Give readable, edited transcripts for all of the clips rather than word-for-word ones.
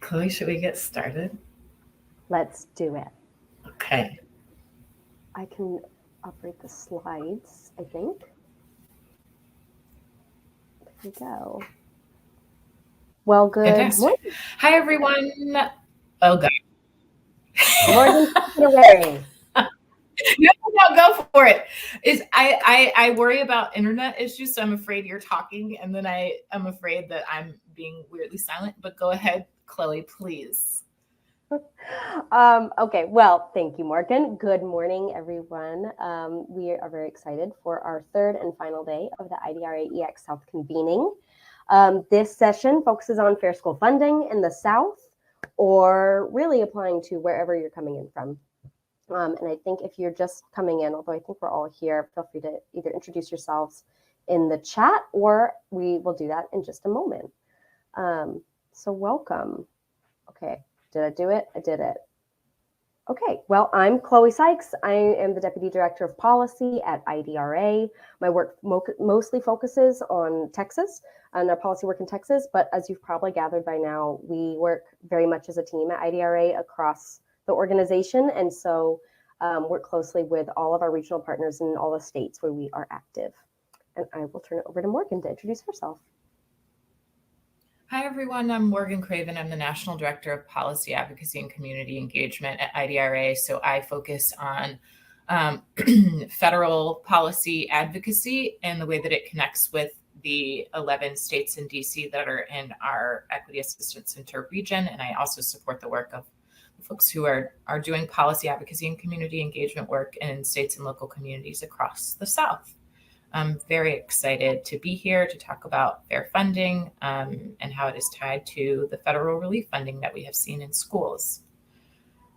Chloe, should we get started? Let's do it. Okay. I can operate the slides, I think. There we go. Well, good Fantastic. morning. Hi, everyone. Oh, God. Morgan, take it away. No, go for it. I worry about internet issues, so I'm afraid you're talking, and then I'm afraid that I'm being weirdly silent. But go ahead, Chloe, please. Okay, well, thank you, Morgan. Good morning, everyone. We are very excited for our third and final day of the IDRA EX South convening. This session focuses on fair school funding in the South, or really applying to wherever you're coming in from. And I think if you're just coming in, although I think we're all here, feel free to either introduce yourselves in the chat, or we will do that in just a moment. So welcome. Okay, did I do it? I did it. Okay, well, I'm Chloe Sikes. I am the Deputy Director of Policy at IDRA. My work mostly focuses on Texas and our policy work in Texas, but as you've probably gathered by now, we work very much as a team at IDRA across the organization, and so work closely with all of our regional partners in all the states where we are active. And I will turn it over to Morgan to introduce herself. Hi, everyone. I'm Morgan Craven. I'm the National Director of Policy, Advocacy, and Community Engagement at IDRA. So I focus on federal policy advocacy and the way that it connects with the 11 states in DC that are in our Equity Assistance Center region. And I also support the work of folks who are doing policy advocacy and community engagement work in states and local communities across the South. I'm very excited to be here to talk about fair funding and how it is tied to the federal relief funding that we have seen in schools.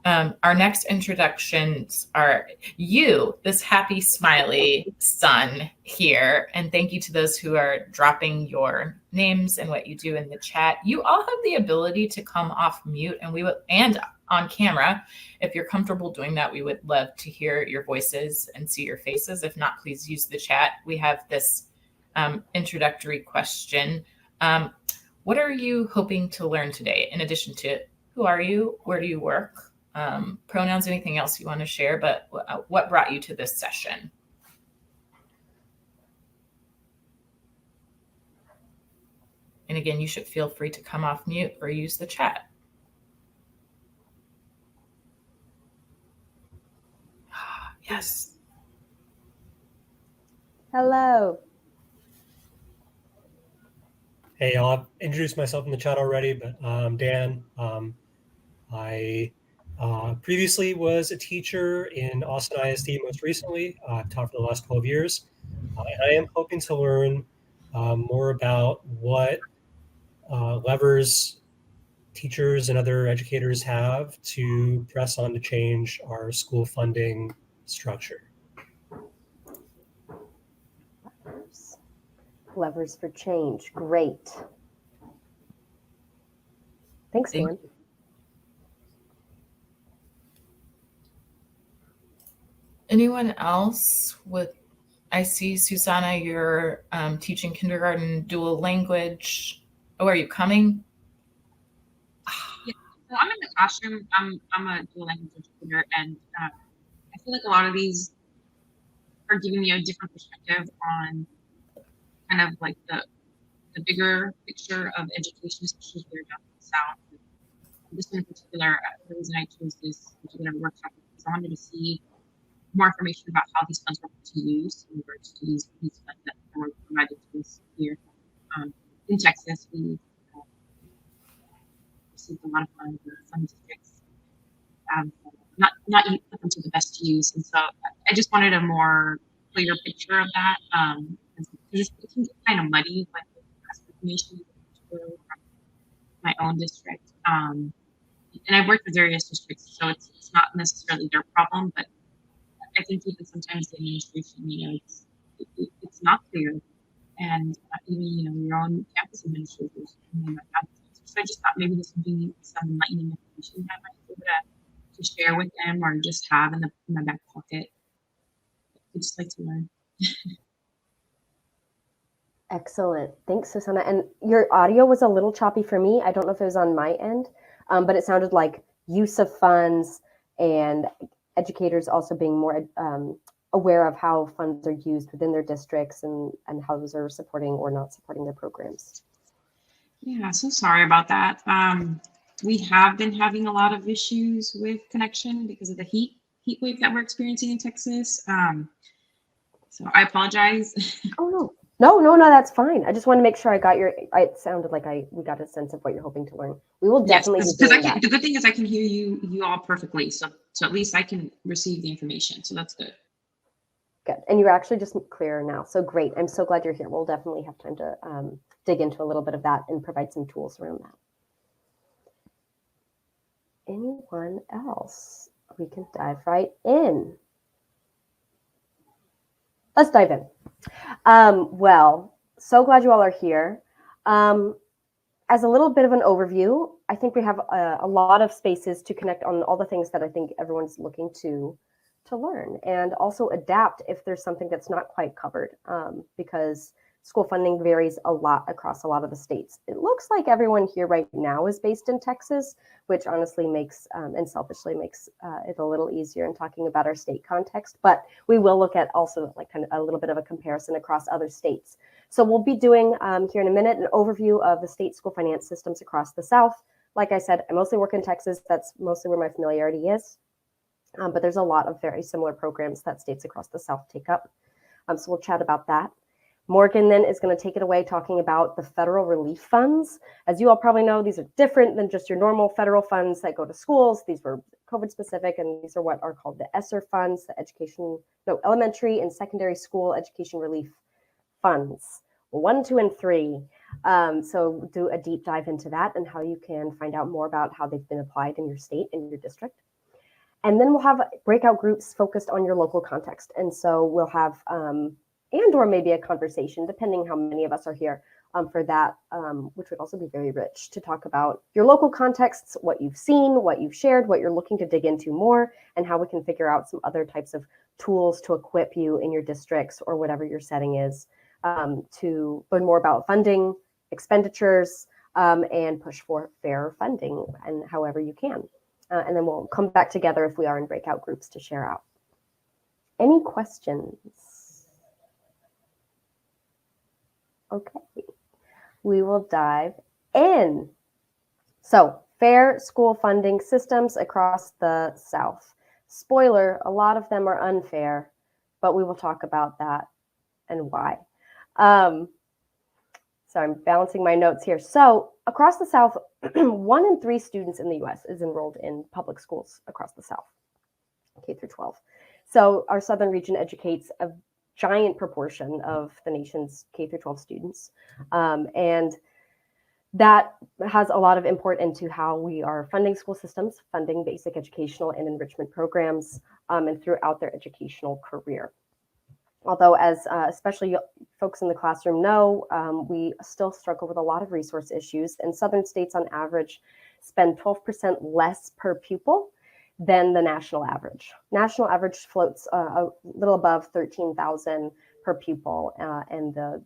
Our next introductions are you, this happy, smiley son here. And thank you to those who are dropping your names and what you do in the chat. You all have the ability to come off mute and on camera. If you're comfortable doing that, we would love to hear your voices and see your faces. If not, please use the chat. We have this introductory question. What are you hoping to learn today? In addition to who are you, where do you work? Pronouns, anything else you want to share, but what brought you to this session? And again, you should feel free to come off mute or use the chat. Yes. Hello. Hey, I've introduced myself in the chat already, but I'm Dan. I previously was a teacher in Austin ISD most recently. I've taught for the last 12 years. I am hoping to learn more about what levers teachers and other educators have to press on to change our school funding structure. Levers for change. Great. Thanks, Dan. Anyone else I see, Susanna, you're teaching kindergarten dual language. Oh, are you coming? Yeah, so I'm in the classroom. I'm a dual language educator, and I feel like a lot of these are giving me a different perspective on kind of like the bigger picture of education, especially here down in the South. This one in particular, the reason I chose this particular workshop is because I wanted to see more information about how these funds were to use in regards to these funds that were provided to us here. In Texas, we received a lot of funds, and some districts not put them to the best use. And so I just wanted a more clear picture of that. It can get kind of muddy, like the information from my own district. And I've worked with various districts, so it's not necessarily their problem, but I think even sometimes the administration, it's not clear, and even your own campus administrators may not have. So I just thought maybe this would be some enlightening information that I might be able to share with them or just have in my back pocket. I'd just like to learn. Excellent. Thanks, Susanna. And your audio was a little choppy for me. I don't know if it was on my end. but it sounded like use of funds and educators also being more aware of how funds are used within their districts and how those are supporting or not supporting their programs. Yeah, so sorry about that. We have been having a lot of issues with connection because of the heat wave that we're experiencing in Texas. So I apologize. Oh, no, that's fine. I just want to make sure I got it sounded like we got a sense of what you're hoping to learn. We will definitely be doing that. The good thing is I can hear you all perfectly. So at least I can receive the information. So that's good. Good. And you're actually just clearer now. So great. I'm so glad you're here. We'll definitely have time to dig into a little bit of that and provide some tools around that. Anyone else? We can dive right in. Let's dive in. Well, so glad you all are here. As a little bit of an overview, I think we have a lot of spaces to connect on all the things that I think everyone's looking to learn, and also adapt if there's something that's not quite covered, because school funding varies a lot across a lot of the states. It looks like everyone here right now is based in Texas, which honestly makes and selfishly makes it a little easier in talking about our state context, but we will look at also like kind of a little bit of a comparison across other states. So we'll be doing here in a minute an overview of the state school finance systems across the South. Like I said, I mostly work in Texas. That's mostly where my familiarity is. But there's a lot of very similar programs that states across the South take up. So we'll chat about that. Morgan then is going to take it away talking about the federal relief funds. As you all probably know, these are different than just your normal federal funds that go to schools. These were COVID specific, and these are what are called the ESSER funds, the elementary and secondary school education relief funds, 1, 2, and 3. So do a deep dive into that and how you can find out more about how they've been applied in your state and your district. And then we'll have breakout groups focused on your local context. And so we'll have, and or maybe a conversation, depending how many of us are here for that, which would also be very rich to talk about your local contexts, what you've seen, what you've shared, what you're looking to dig into more, and how we can figure out some other types of tools to equip you in your districts or whatever your setting is to learn more about funding, expenditures, and push for fair funding and however you can. And then we'll come back together if we are in breakout groups to share out. Any questions? Okay, we will dive in. So, fair school funding systems across the South. Spoiler, a lot of them are unfair, but we will talk about that and why. So I'm balancing my notes here. So across the South, 1 in 3 students in the US is enrolled in public schools across the South, K through 12. So our Southern region educates a giant proportion of the nation's K through 12 students. And that has a lot of import into how we are funding school systems, funding basic educational and enrichment programs, and throughout their educational career. Although, as especially folks in the classroom know, we still struggle with a lot of resource issues, and Southern states on average spend 12% less per pupil than the national average. National average floats a little above $13,000 per pupil, and the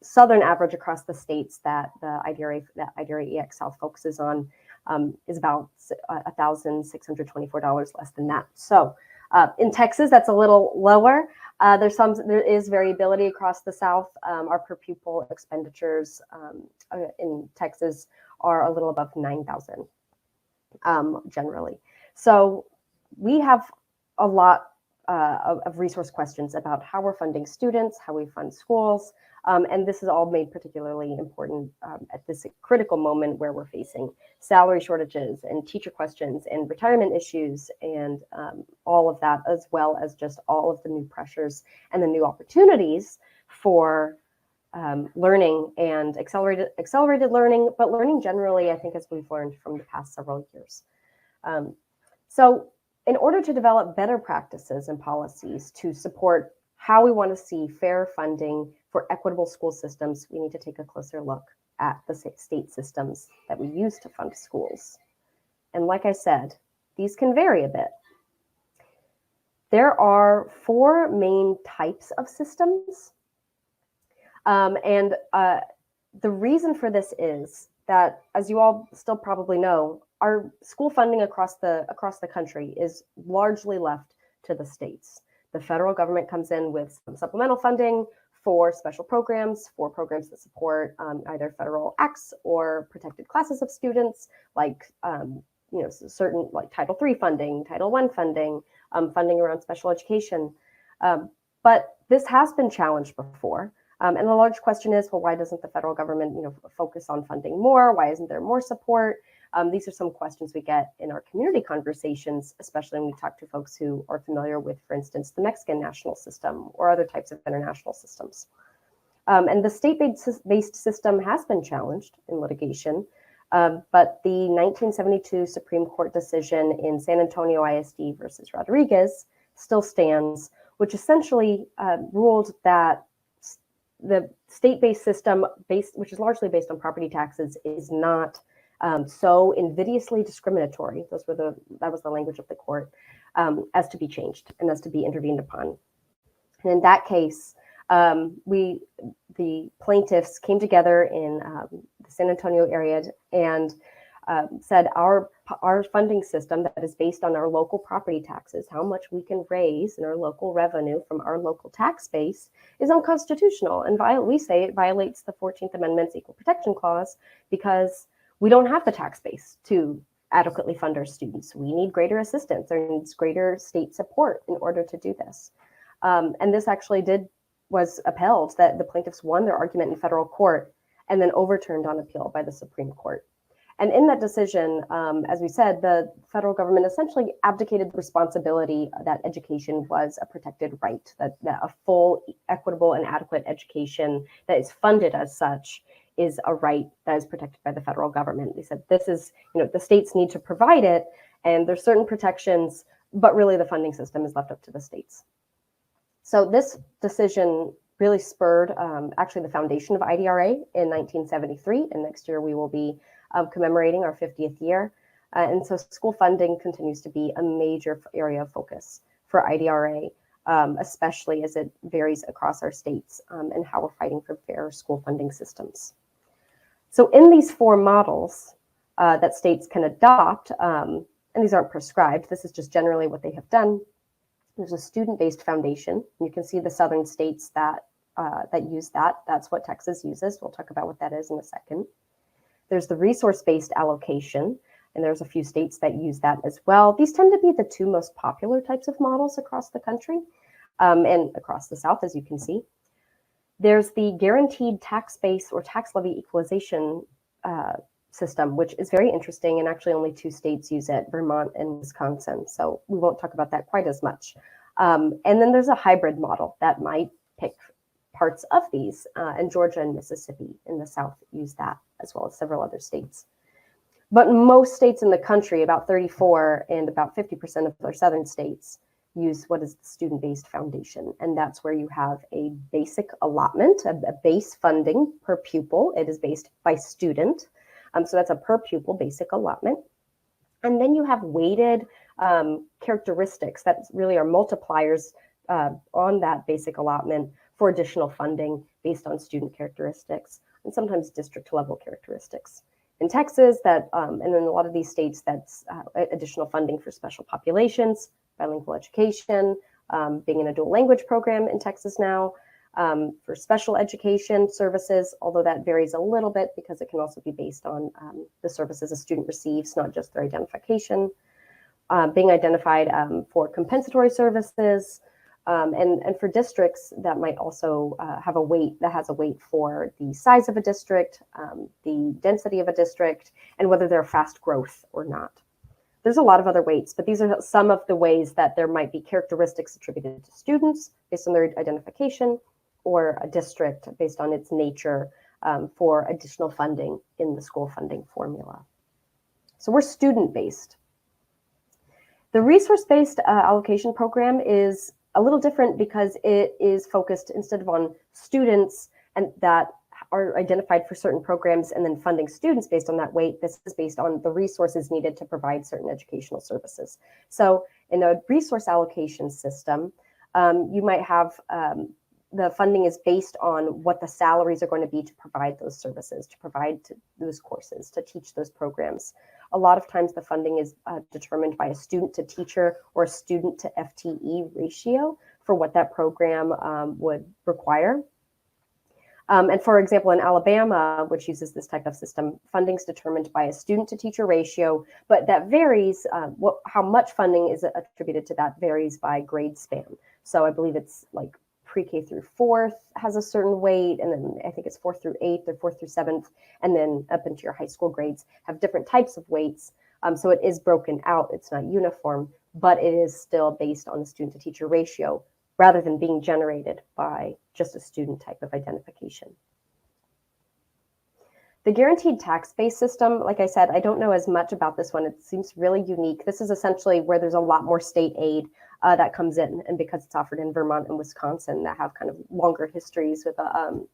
Southern average across the states that the IDRA EX South focuses on is about $1,624 less than that. So in Texas, that's a little lower. There is variability across the South. Our per pupil expenditures in Texas are a little above $9,000 generally. So we have a lot of resource questions about how we're funding students, how we fund schools, and this is all made particularly important at this critical moment where we're facing salary shortages and teacher questions and retirement issues and all of that, as well as just all of the new pressures and the new opportunities for learning and accelerated learning, but learning generally, I think, as we've learned from the past several years. So in order to develop better practices and policies to support how we want to see fair funding for equitable school systems, we need to take a closer look at the state systems that we use to fund schools. And like I said, these can vary a bit. There are 4 main types of systems. The reason for this is that, as you all still probably know, our school funding across the country is largely left to the states. The federal government comes in with some supplemental funding for special programs, for programs that support either federal acts or protected classes of students, like certain like Title III funding, Title I funding, funding around special education. But this has been challenged before. And the large question is, well, why doesn't the federal government, focus on funding more? Why isn't there more support? These are some questions we get in our community conversations, especially when we talk to folks who are familiar with, for instance, the Mexican national system or other types of international systems. And the state-based system has been challenged in litigation, but the 1972 Supreme Court decision in San Antonio ISD versus Rodriguez still stands, which essentially ruled that the state-based system, which is largely based on property taxes, is not so invidiously discriminatory. That was the language of the court, as to be changed and as to be intervened upon. And in that case, the plaintiffs came together in the San Antonio area and said our funding system that is based on our local property taxes, how much we can raise in our local revenue from our local tax base, is unconstitutional. And we say it violates the 14th Amendment's Equal Protection Clause because we don't have the tax base to adequately fund our students. We need greater assistance. There needs greater state support in order to do this. And this actually was upheld, that the plaintiffs won their argument in federal court and then overturned on appeal by the Supreme Court. And in that decision, as we said, the federal government essentially abdicated the responsibility that education was a protected right, that a full, equitable, and adequate education that is funded as such is a right that is protected by the federal government. They said this is, the states need to provide it, and there's certain protections, but really the funding system is left up to the states. So this decision really spurred actually the foundation of IDRA in 1973, and next year we will be commemorating our 50th year. And so school funding continues to be a major area of focus for IDRA, especially as it varies across our states and how we're fighting for fair school funding systems. So in these four models that states can adopt, and these aren't prescribed, this is just generally what they have done. There's a student-based foundation. You can see the southern states that use that. That's what Texas uses. We'll talk about what that is in a second. There's the resource-based allocation, and there's a few states that use that as well. These tend to be the two most popular types of models across the country and across the South, as you can see. There's the guaranteed tax base or tax levy equalization system, which is very interesting, and actually only two states use it, Vermont and Wisconsin. So we won't talk about that quite as much. And then there's a hybrid model that might pick parts of these, and Georgia and Mississippi in the South use that, as well as several other states. But most states in the country, about 34 and about 50% of our southern states, use what is the student-based foundation. And that's where you have a basic allotment, a base funding per pupil. It is based by student. So that's a per pupil basic allotment. And then you have weighted characteristics that really are multipliers on that basic allotment for additional funding based on student characteristics and sometimes district level characteristics. In Texas, and in a lot of these states, that's additional funding for special populations, bilingual education, being in a dual language program in Texas now, for special education services, although that varies a little bit because it can also be based on the services a student receives, not just their identification, being identified for compensatory services, and for districts that might also have a weight that has a weight for the size of a district, the density of a district, and whether they're fast growth or not. There's a lot of other weights, but these are some of the ways that there might be characteristics attributed to students based on their identification, or a district based on its nature for additional funding in the school funding formula. So we're student-based. The resource-based allocation program is a little different because it is focused instead of on students and that are identified for certain programs and then funding students based on that weight. This is based on the resources needed to provide certain educational services. So in a resource allocation system, you might have the funding is based on what the salaries are going to be to provide those services, to provide those courses, to teach those programs. A lot of times the funding is determined by a student to teacher or a student to FTE ratio for what that program would require. And for example, in Alabama, which uses this type of system, funding is determined by a student to teacher ratio, but that varies. How much funding is attributed to that varies by grade span. So I believe it's like pre-K through 4th has a certain weight, and then I think it's 4th through 8th or 4th through 7th, and then up into your high school grades have different types of weights. So it is broken out. It's not uniform, but it is still based on the student to teacher ratio rather than being generated by just a student type of identification. The guaranteed tax-based system, like I said, I don't know as much about this one. It seems really unique. This is essentially where there's a lot more state aid that comes in, and because it's offered in Vermont and Wisconsin that have kind of longer histories with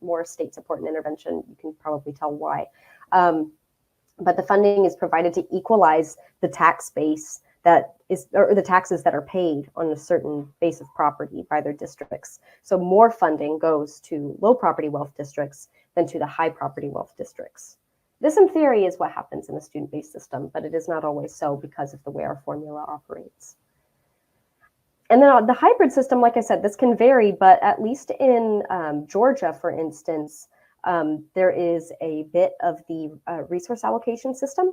more state support and intervention, you can probably tell why. But the funding is provided to equalize the tax base that is, or the taxes that are paid on a certain base of property by their districts. So more funding goes to low property wealth districts than to the high property wealth districts. This in theory is what happens in a student-based system, but it is not always so because of the way our formula operates. And then the hybrid system, like I said, this can vary, but at least in Georgia, for instance, there is a bit of the resource allocation system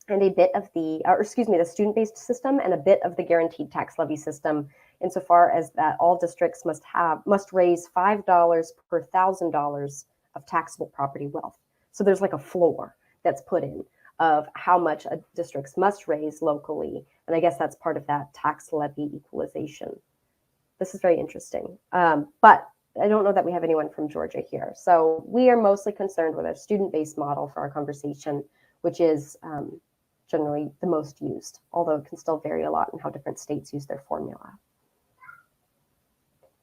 and a bit of the, the student-based system and a bit of the guaranteed tax levy system, insofar as that all districts must raise $5 per $1,000 of taxable property wealth. So there's like a floor that's put in of how much districts must raise locally. And I guess that's part of that tax levy equalization. This is very interesting. But I don't know that we have anyone from Georgia here. So we are mostly concerned with a student-based model for our conversation, which is generally the most used, although it can still vary a lot in how different states use their formula.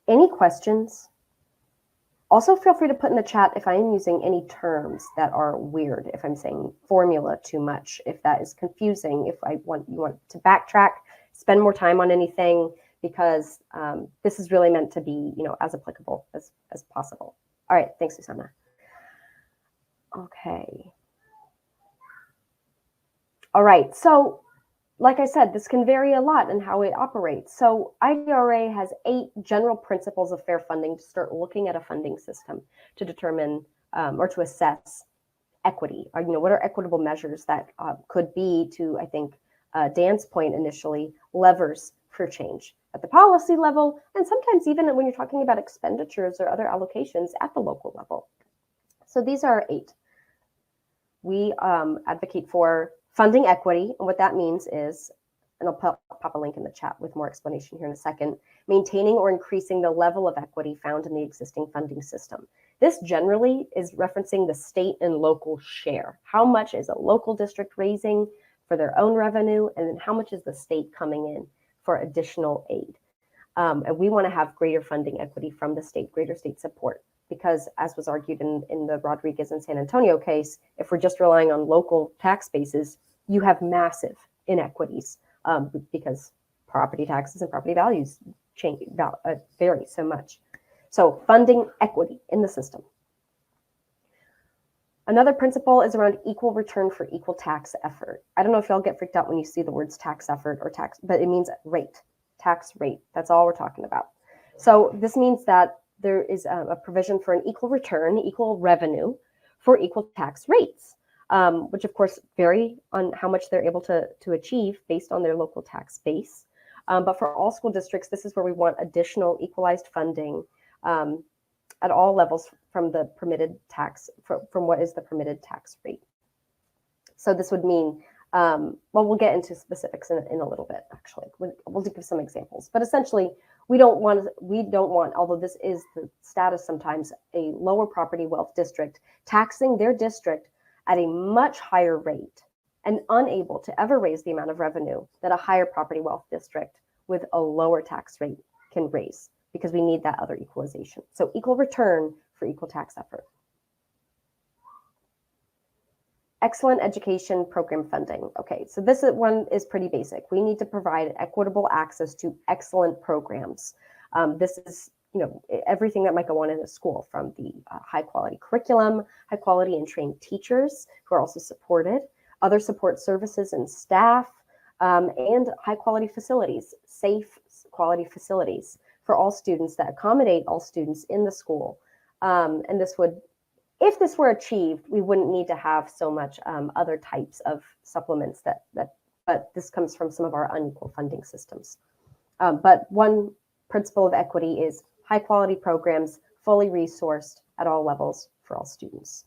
Any questions? Also, feel free to put in the chat if I am using any terms that are weird, if I'm saying formula too much, if that is confusing, if you want to backtrack, spend more time on anything, because this is really meant to be, as applicable as possible. All right, thanks, Susanna. Okay. All right, so like I said, this can vary a lot in how it operates. So IDRA has 8 general principles of fair funding to start looking at a funding system to determine or to assess equity. Or, what are equitable measures that could be, to, I think, Dan's point initially, levers for change at the policy level, and sometimes even when you're talking about expenditures or other allocations at the local level. So these are 8. We advocate for funding equity, and what that means is, and I'll pop a link in the chat with more explanation here in a second, maintaining or increasing the level of equity found in the existing funding system. This generally is referencing the state and local share. How much is a local district raising for their own revenue, and then how much is the state coming in for additional aid? And we want to have greater funding equity from the state, greater state support. Because, as was argued in the Rodriguez and San Antonio case, if we're just relying on local tax bases, you have massive inequities because property taxes and property values vary so much. So funding equity in the system. Another principle is around equal return for equal tax effort. I don't know if y'all get freaked out when you see the words tax effort or tax, but it means rate, tax rate. That's all we're talking about. So this means that there is a provision for an equal return, equal revenue for equal tax rates, which of course vary on how much they're able to achieve based on their local tax base. But for all school districts, this is where we want additional equalized funding at all levels from the permitted tax, from what is the permitted tax rate. So this would mean, well, we'll get into specifics in a little bit, actually. We'll give some examples, but essentially, we don't want, although this is the status sometimes, a lower property wealth district taxing their district at a much higher rate and unable to ever raise the amount of revenue that a higher property wealth district with a lower tax rate can raise, because we need that other equalization. So equal return for equal tax effort. Excellent education program funding. Okay, so this one is pretty basic. We need to provide equitable access to excellent programs. This is everything that might go on in a school, from the high quality curriculum, high quality and trained teachers who are also supported, other support services and staff, and high quality facilities, safe quality facilities for all students that accommodate all students in the school. And this would, if this were achieved, we wouldn't need to have so much other types of supplements but this comes from some of our unequal funding systems. But one principle of equity is high quality programs, fully resourced at all levels for all students.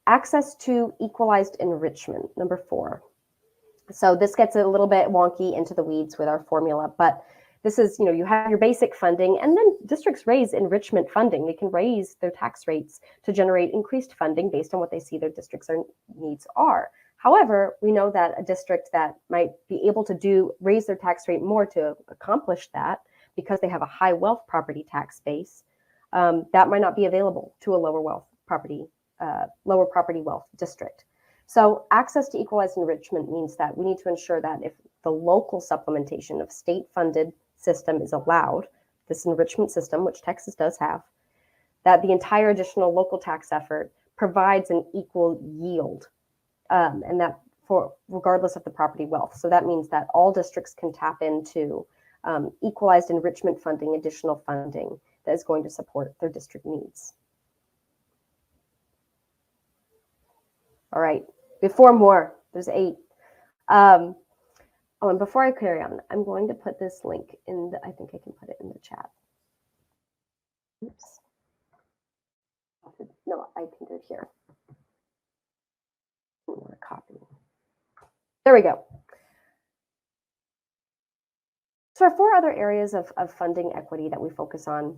Access to equalized enrichment, number 4. So this gets a little bit wonky into the weeds with our formula, but this is, you have your basic funding, and then districts raise enrichment funding. They can raise their tax rates to generate increased funding based on what they see their districts' needs are. However, we know that a district that might be able to raise their tax rate more to accomplish that, because they have a high wealth property tax base, that might not be available to a lower property wealth district. So access to equalized enrichment means that we need to ensure that if the local supplementation of state-funded system is allowed, this enrichment system, which Texas does have, that the entire additional local tax effort provides an equal yield, and that for regardless of the property wealth. So that means that all districts can tap into equalized enrichment funding, additional funding that is going to support their district needs. All right, before more, there's 8. Oh, and before I carry on, I'm going to put this link in I think I can put it in the chat. Oops. No, I can do it here. I want to copy. There we go. So our 4 other areas of funding equity that we focus on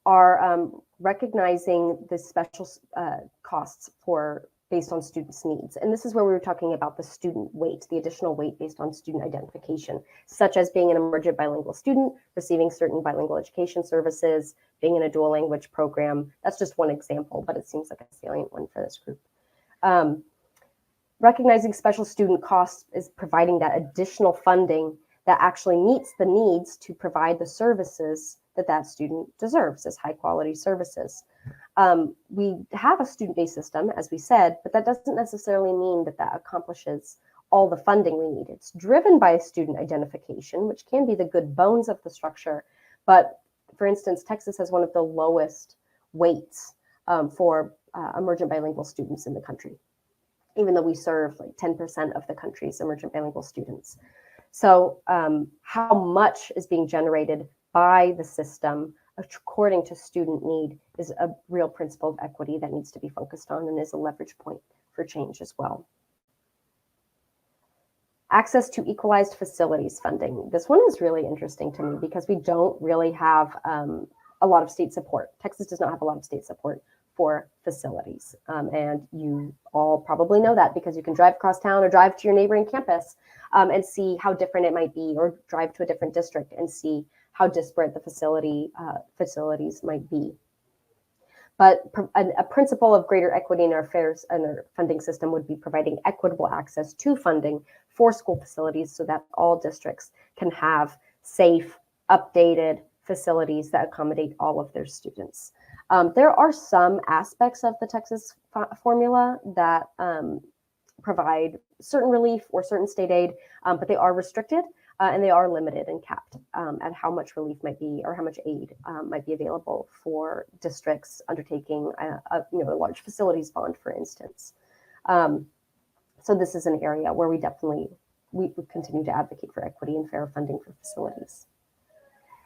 are recognizing the special costs based on students' needs. And this is where we were talking about the student weight, the additional weight based on student identification, such as being an emergent bilingual student, receiving certain bilingual education services, being in a dual language program. That's just one example, but it seems like a salient one for this group. Recognizing special student costs is providing that additional funding that actually meets the needs to provide the services that student deserves as high quality services. We have a student-based system, as we said, but that doesn't necessarily mean that accomplishes all the funding we need. It's driven by student identification, which can be the good bones of the structure. But for instance, Texas has one of the lowest weights for emergent bilingual students in the country, even though we serve like 10% of the country's emergent bilingual students. So how much is being generated by the system according to student need is a real principle of equity that needs to be focused on and is a leverage point for change as well. Access to equalized facilities funding. This one is really interesting to me because we don't really have a lot of state support. Texas does not have a lot of state support for facilities. And you all probably know that because you can drive across town or drive to your neighboring campus and see how different it might be, or drive to a different district and see how disparate the facilities might be. But a principle of greater equity in our funding system would be providing equitable access to funding for school facilities so that all districts can have safe, updated facilities that accommodate all of their students. There are some aspects of the Texas formula that provide certain relief or certain state aid, but they are restricted. And they are limited and capped at how much relief might be, or how much aid might be available for districts undertaking a large facilities bond, for instance. So this is an area where we continue to advocate for equity and fair funding for facilities.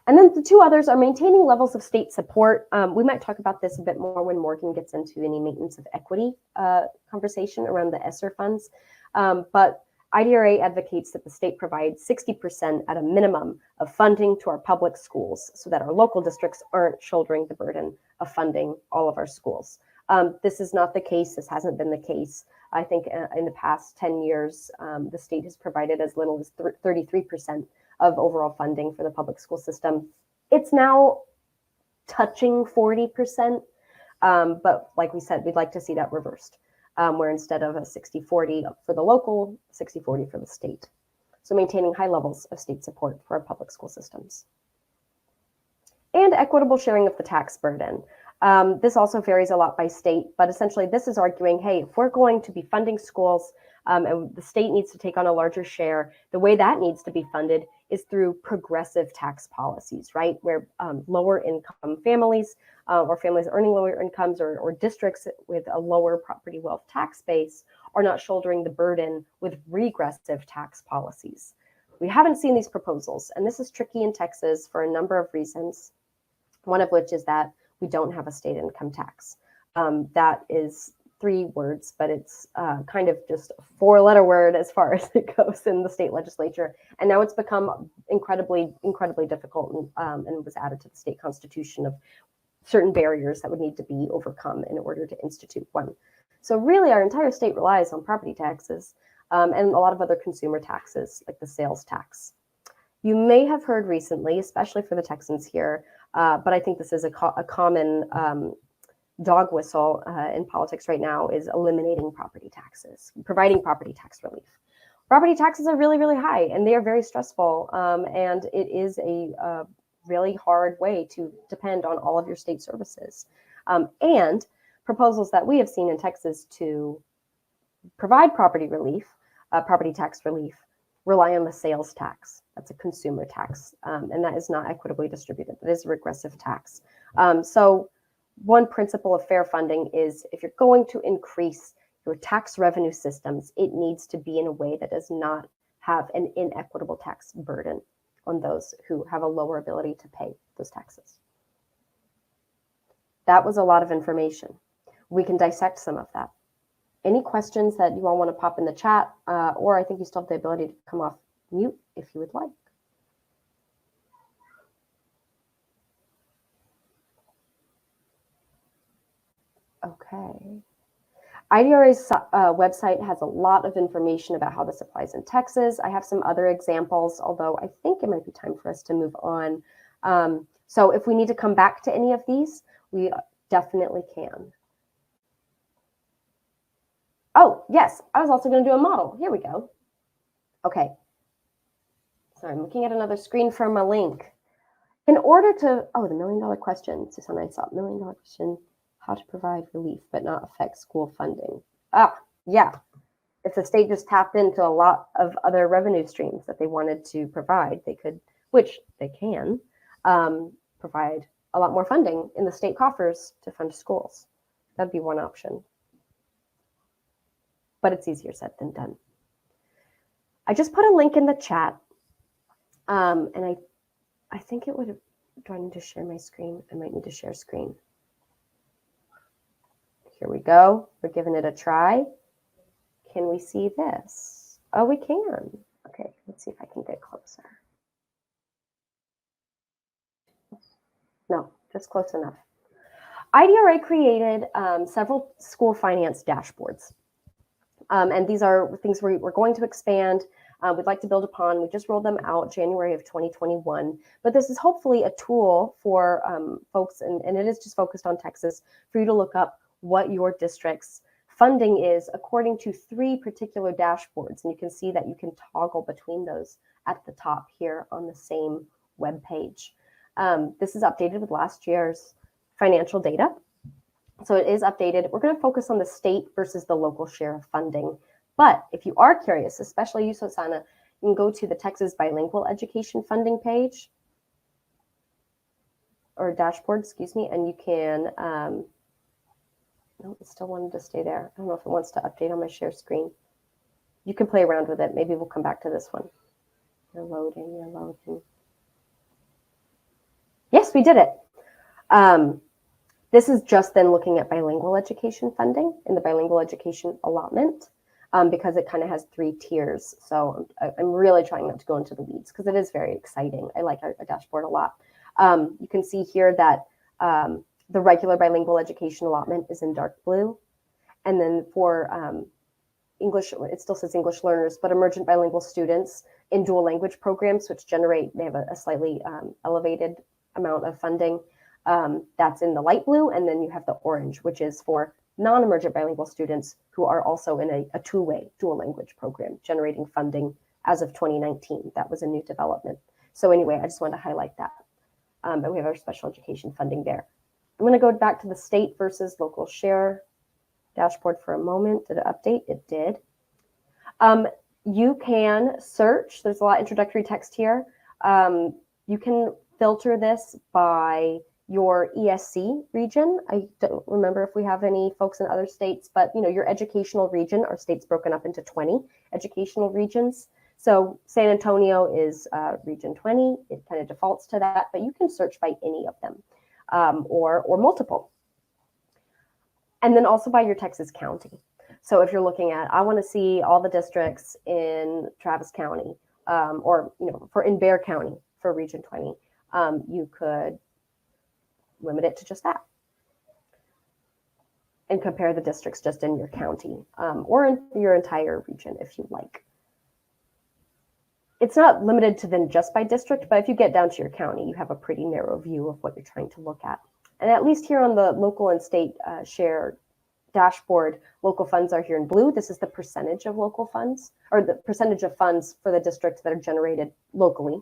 And then the 2 others are maintaining levels of state support. We might talk about this a bit more when Morgan gets into any maintenance of equity conversation around the ESSER funds. But IDRA advocates that the state provide 60% at a minimum of funding to our public schools so that our local districts aren't shouldering the burden of funding all of our schools. This is not the case. This hasn't been the case. I think in the past 10 years, the state has provided as little as 33% of overall funding for the public school system. It's now touching 40%, but like we said, we'd like to see that reversed. Where instead of a 60-40 for the local, 60-40 for the state. so maintaining high levels of state support for our public school systems. And equitable sharing of the tax burden. This also varies a lot by state, but essentially this is arguing, hey, if we're going to be funding schools and the state needs to take on a larger share, the way that needs to be funded is through progressive tax policies, right? Where lower income families or families earning lower incomes or districts with a lower property wealth tax base are not shouldering the burden with regressive tax policies. We haven't seen these proposals, and this is tricky in Texas for a number of reasons, one of which is that we don't have a state income tax. That is 3 words, but it's kind of just a 4-letter word as far as it goes in the state legislature. And now it's become incredibly difficult and was added to the state constitution of certain barriers that would need to be overcome in order to institute one. So really our entire state relies on property taxes and a lot of other consumer taxes like the sales tax. You may have heard recently, especially for the Texans here, but I think this is a common dog whistle in politics right now, is eliminating property taxes, providing property tax relief. Property taxes are really, really high, and they are very stressful, and it is a really hard way to depend on all of your state services. And proposals that we have seen in Texas to provide property tax relief, rely on the sales tax. That's a consumer tax, and that is not equitably distributed. That is a regressive tax. So one principle of fair funding is if you're going to increase your tax revenue systems, it needs to be in a way that does not have an inequitable tax burden on those who have a lower ability to pay those taxes. That was a lot of information. We can dissect some of that. Any questions that you all want to pop in the chat, or I think you still have the ability to come off mute if you would like. Okay. IDRA's website has a lot of information about how this applies in Texas. I have some other examples, although I think it might be time for us to move on. So if we need to come back to any of these, we definitely can. Oh, yes, I was also going to do a model. Here we go. Okay. So I'm looking at another screen from a link. In order to, oh, the $1 million question. Susanna, I saw $1 million question, how to provide relief but not affect school funding. Ah, yeah. If the state just tapped into a lot of other revenue streams that they wanted to provide, they could, which they can, provide a lot more funding in the state coffers to fund schools. That'd be one option. But it's easier said than done. I just put a link in the chat. And I think it would have, do I need to share my screen? I might need to share screen. Here we go. We're giving it a try. Can we see this? Oh, we can. Okay, let's see if I can get closer. No, just close enough. IDRA created several school finance dashboards. And these are things we're going to expand. We'd like to build upon. We just rolled them out January of 2021. But this is hopefully a tool for folks, and it is just focused on Texas, for you to look up what your district's funding is according to 3 particular dashboards. And you can see that you can toggle between those at the top here on the same web page. This is updated with last year's financial data. So it is updated. We're going to focus on the state versus the local share of funding. But if you are curious, especially you, Susanna, you can go to the Texas Bilingual Education Funding page, or dashboard, excuse me, and you can, no, it still wanted to stay there. I don't know if it wants to update on my share screen. You can play around with it. Maybe we'll come back to this one. You're loading, you're loading. Yes, we did it. This is just then looking at bilingual education funding in the bilingual education allotment, because it kind of has 3 tiers. So I'm really trying not to go into the weeds because it is very exciting. I like our dashboard a lot. You can see here that the regular bilingual education allotment is in dark blue. And then for English, it still says English learners, but emergent bilingual students in dual language programs, which they have a slightly elevated amount of funding. That's in the light blue, and then you have the orange, which is for non-emergent bilingual students who are also in a two-way dual language program, generating funding as of 2019. That was a new development. So anyway, I just wanted to highlight that. But we have our special education funding there. I'm going to go back to the state versus local share dashboard for a moment. Did it update? It did. You can search. There's a lot of introductory text here. You can filter this by your ESC region. I don't remember if we have any folks in other states, but your educational region, our state's broken up into 20 educational regions. So San Antonio is region 20. It kind of defaults to that, but you can search by any of them or multiple. And then also by your Texas county. So if you're looking at, I want to see all the districts in Travis County or in Bexar County for region 20, you could limit it to just that and compare the districts just in your county or in your entire region if you like. It's not limited to then just by district, but if you get down to your county, you have a pretty narrow view of what you're trying to look at. And at least here on the local and state share dashboard, local funds are here in blue. This is the percentage of local funds, or the percentage of funds for the districts that are generated locally.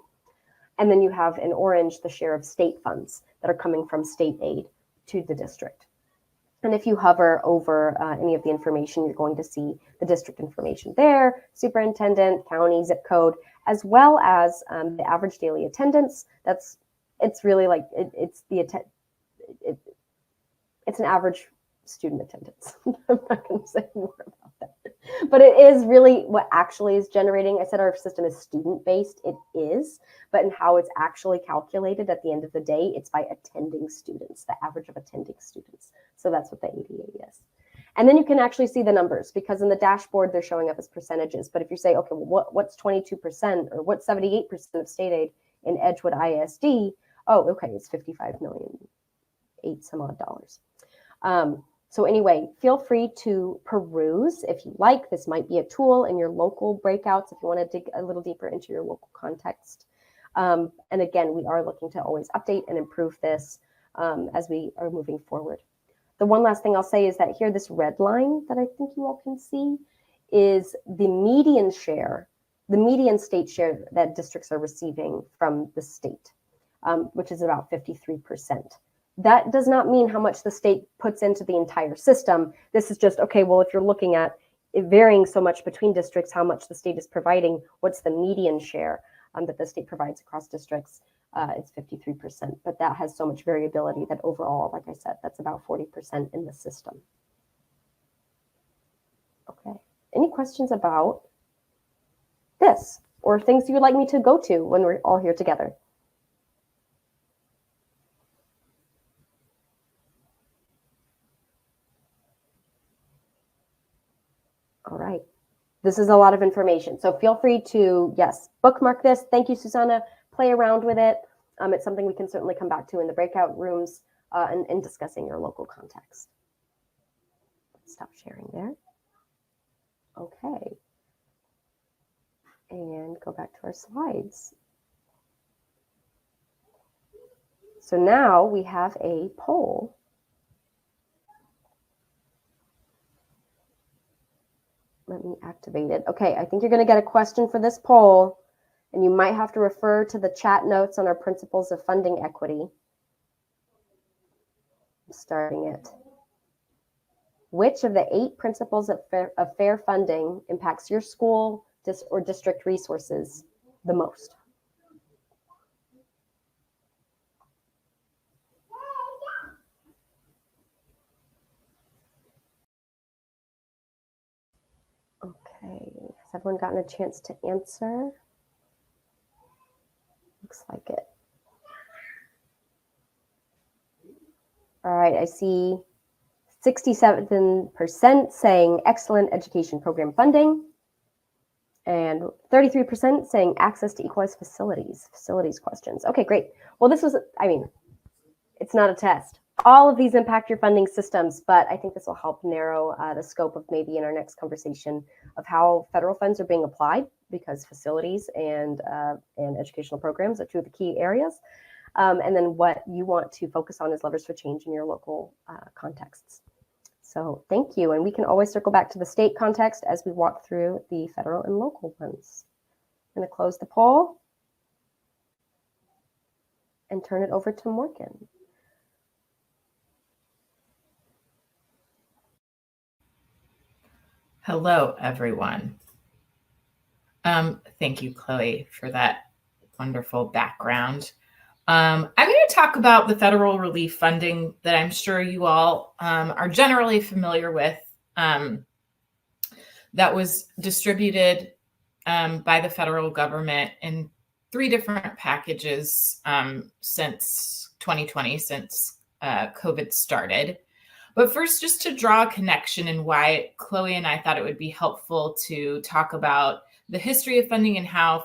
And then you have in orange the share of state funds that are coming from state aid to the district. And if you hover over any of the information, you're going to see the district information there, superintendent, county, zip code, as well as the average daily attendance. It's really like it's an average student attendance. I'm not going to say more about that, but it is really what actually is generating. I said our system is student-based. It is, but in how it's actually calculated at the end of the day, it's by attending students, the average of attending students. So that's what the ADA is. And then you can actually see the numbers because in the dashboard, they're showing up as percentages. But if you say, okay, well, what's 22% or what's 78% of state aid in Edgewood ISD? Oh, okay, it's $55 million, $8 some odd dollars. So anyway, feel free to peruse if you like. This might be a tool in your local breakouts if you want to dig a little deeper into your local context. And again, we are looking to always update and improve this as we are moving forward. The one last thing I'll say is that here, this red line that I think you all can see is the median share, the median state share that districts are receiving from the state, which is about 53%. That does not mean how much the state puts into the entire system. This is just, okay, well, if you're looking at it varying so much between districts, how much the state is providing, what's the median share that the state provides across districts? It's 53%, but that has so much variability that overall, like I said, that's about 40% in the system. Okay, any questions about this or things you would like me to go to when we're all here together? All right, this is a lot of information. So feel free to, yes, bookmark this. Thank you, Susanna. Play around with it. It's something we can certainly come back to in the breakout rooms and discussing your local context. Stop sharing there. Okay. And go back to our slides. So now we have a poll. Let me activate it. Okay, I think you're going to get a question for this poll, and you might have to refer to the chat notes on our principles of funding equity. I'm starting it. Which of the 8 principles of fair funding impacts your school or district resources the most? Okay, has everyone gotten a chance to answer? Looks like it. All right, I see 67% saying excellent education program funding, and 33% saying access to equalized facilities questions. Okay, great. Well, this was, I mean, it's not a test. All of these impact your funding systems, but I think this will help narrow the scope of maybe in our next conversation of how federal funds are being applied, because facilities and educational programs are 2 of the key areas. And then what you want to focus on as levers for change in your local contexts. So thank you. And we can always circle back to the state context as we walk through the federal and local ones. I'm going to close the poll and turn it over to Morgan. Hello, everyone. Thank you, Chloe, for that wonderful background. I'm going to talk about the federal relief funding that I'm sure you all are generally familiar with, that was distributed by the federal government in 3 different packages since 2020, since COVID started. But first, just to draw a connection and why Chloe and I thought it would be helpful to talk about the history of funding and how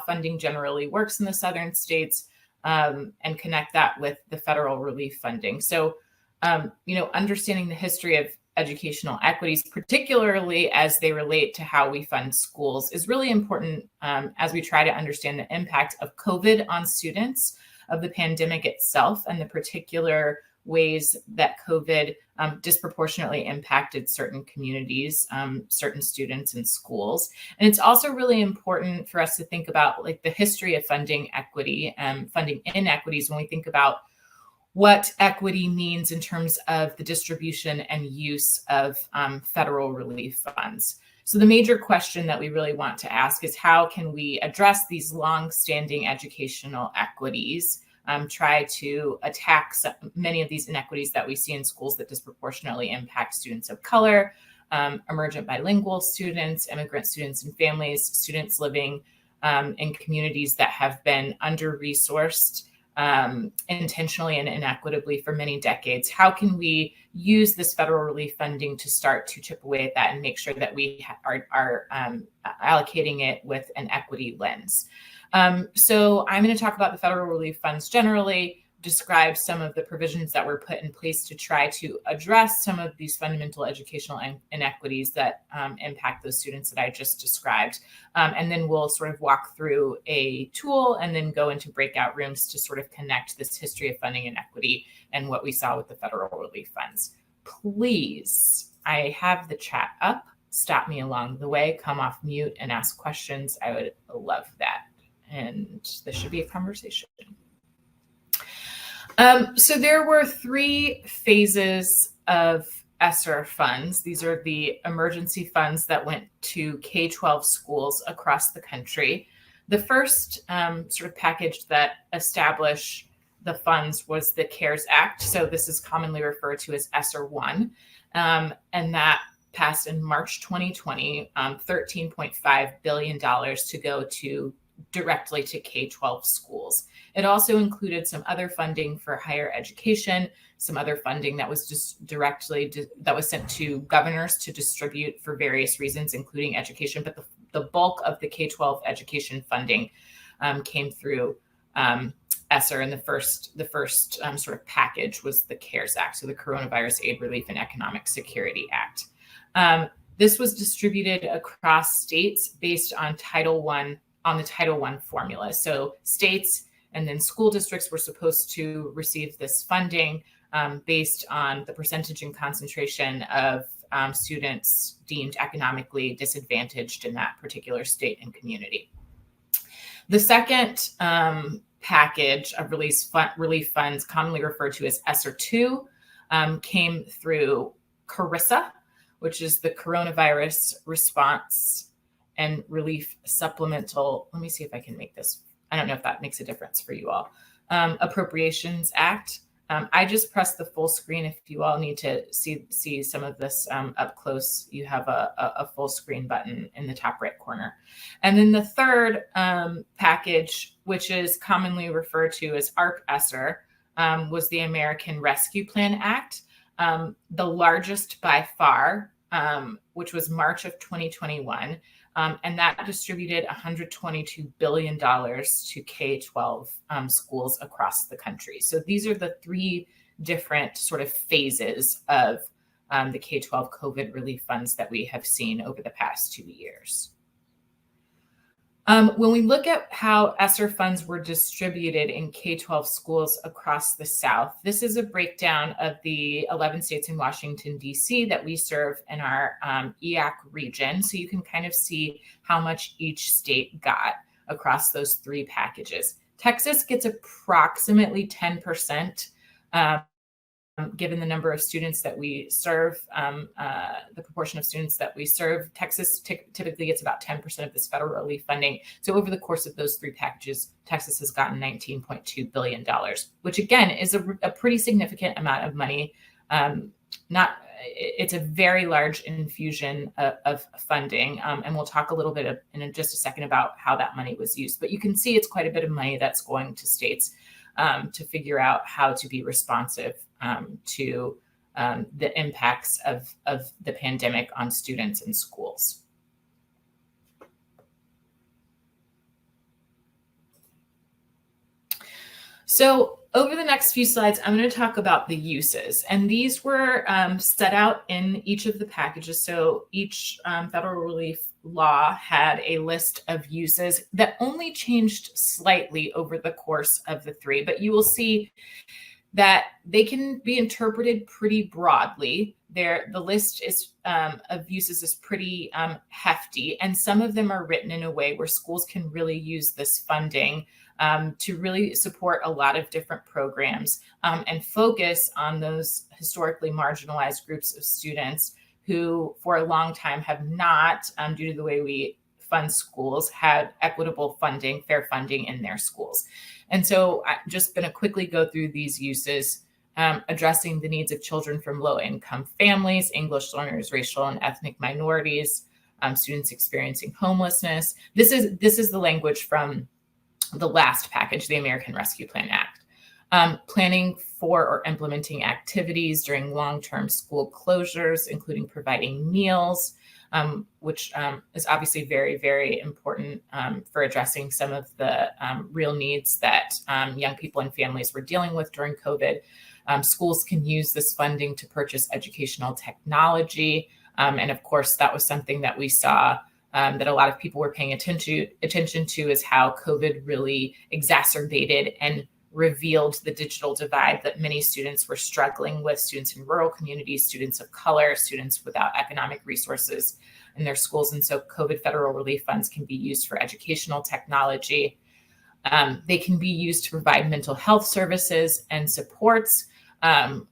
funding generally works in the southern states, and connect that with the federal relief funding. So, understanding the history of educational equities, particularly as they relate to how we fund schools, is really important as we try to understand the impact of COVID on students, of the pandemic itself, and the particular ways that COVID disproportionately impacted certain communities, certain students and schools. And it's also really important for us to think about like the history of funding equity and funding inequities when we think about what equity means in terms of the distribution and use of federal relief funds. So the major question that we really want to ask is how can we address these long-standing educational equities, try to attack many of these inequities that we see in schools that disproportionately impact students of color, emergent bilingual students, immigrant students and families, students living in communities that have been under-resourced intentionally and inequitably for many decades. How can we use this federal relief funding to start to chip away at that and make sure that we are allocating it with an equity lens? So I'm going to talk about the federal relief funds generally, describe some of the provisions that were put in place to try to address some of these fundamental educational inequities that impact those students that I just described. And then we'll sort of walk through a tool and then go into breakout rooms to sort of connect this history of funding inequity and what we saw with the federal relief funds. Please, I have the chat up. Stop me along the way, come off mute and ask questions. I would love that. And this should be a conversation. So there were 3 phases of ESSER funds. These are the emergency funds that went to K-12 schools across the country. The first sort of package that established the funds was the CARES Act. So this is commonly referred to as ESSER 1. And that passed in March 2020, $13.5 billion to go directly to K-12 schools. It also included some other funding for higher education, some other funding that was just that was sent to governors to distribute for various reasons, including education. But the bulk of the K-12 education funding came through ESSER, and the first sort of package was the CARES Act, so the Coronavirus Aid, Relief, and Economic Security Act. This was distributed across states based on the Title I formula. So states and then school districts were supposed to receive this funding based on the percentage and concentration of students deemed economically disadvantaged in that particular state and community. The second package of relief funds, commonly referred to as ESSER 2, came through CARISA, which is the Coronavirus Response and Relief Supplemental. Let me see if I can make this. I don't know if that makes a difference for you all. Appropriations Act. I just pressed the full screen. If you all need to see some of this up close, you have a full screen button in the top right corner. And then the third package, which is commonly referred to as ARP-ESSER, was the American Rescue Plan Act, the largest by far, which was March of 2021. And that distributed $122 billion to K-12 schools across the country. So these are the 3 different sort of phases of the K-12 COVID relief funds that we have seen over the past 2 years. When we look at how ESSER funds were distributed in K-12 schools across the South, this is a breakdown of the 11 states in Washington, D.C. that we serve in our EAC region. So you can kind of see how much each state got across those three packages. Texas gets approximately 10%. Given the number of students that we serve, the proportion of students that we serve, Texas typically gets about 10% of this federal relief funding. So over the course of those three packages, Texas has gotten $19.2 billion, which again is a pretty significant amount of money. It's a very large infusion of funding, and we'll talk a little bit in just a second about how that money was used. But you can see it's quite a bit of money that's going to states to figure out how to be responsive to the impacts of the pandemic on students and schools. So over the next few slides, I'm going to talk about the uses, and these were set out in each of the packages. So each federal relief law had a list of uses that only changed slightly over the course of the three, but you will see that they can be interpreted pretty broadly. The list of uses is pretty hefty, and some of them are written in a way where schools can really use this funding to really support a lot of different programs and focus on those historically marginalized groups of students who for a long time have not, due to the way we fund schools, had equitable funding, fair funding in their schools. And so I'm just going to quickly go through these uses, addressing the needs of children from low-income families, English learners, racial and ethnic minorities, students experiencing homelessness. This is the language from the last package, the American Rescue Plan Act. Planning for or implementing activities during long-term school closures, including providing meals, which is obviously very, very important for addressing some of the real needs that young people and families were dealing with during COVID. Schools can use this funding to purchase educational technology. And of course, that was something that we saw that a lot of people were paying attention to is how COVID really exacerbated and revealed the digital divide that many students were struggling with, students in rural communities, students of color, students without economic resources in their schools. And so COVID federal relief funds can be used for educational technology. They can be used to provide mental health services and supports,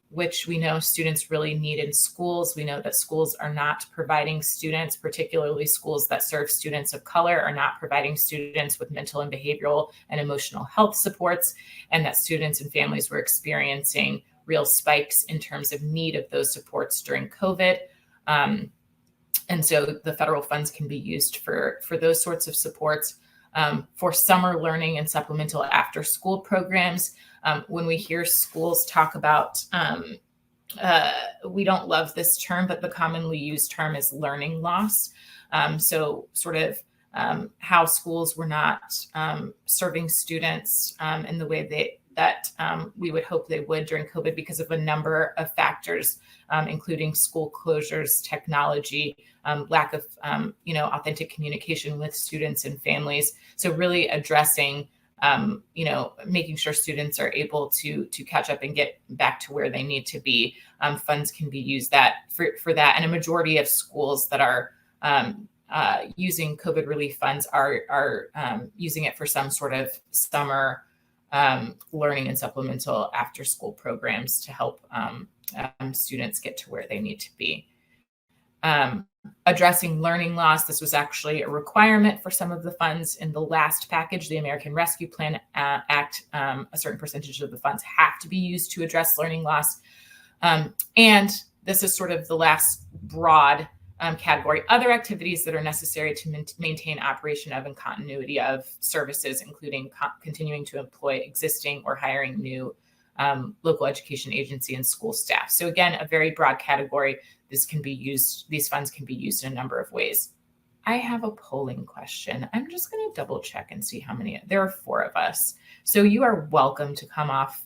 which we know students really need in schools. We know that schools are not providing students, particularly schools that serve students of color, are not providing students with mental and behavioral and emotional health supports, and that students and families were experiencing real spikes in terms of need of those supports during COVID. And so the federal funds can be used for those sorts of supports. For summer learning and supplemental after-school programs. When we hear schools talk about, we don't love this term, but the commonly used term is learning loss. So sort of how schools were not serving students in the way that we would hope they would during COVID because of a number of factors, including school closures, technology, lack of authentic communication with students and families. So really addressing, making sure students are able to catch up and get back to where they need to be. Funds can be used for that, and a majority of schools that are using COVID relief funds are using it for some sort of summer learning and supplemental after-school programs to help students get to where they need to be. Addressing learning loss, this was actually a requirement for some of the funds in the last package, the American Rescue Plan Act. A certain percentage of the funds have to be used to address learning loss. And this is sort of the last broad category, other activities that are necessary to maintain operation of and continuity of services, including continuing to employ existing or hiring new local education agency and school staff. So again, a very broad category. These funds can be used in a number of ways. I have a polling question. I'm just going to double check and see how many. There are 4 of us. So you are welcome to come off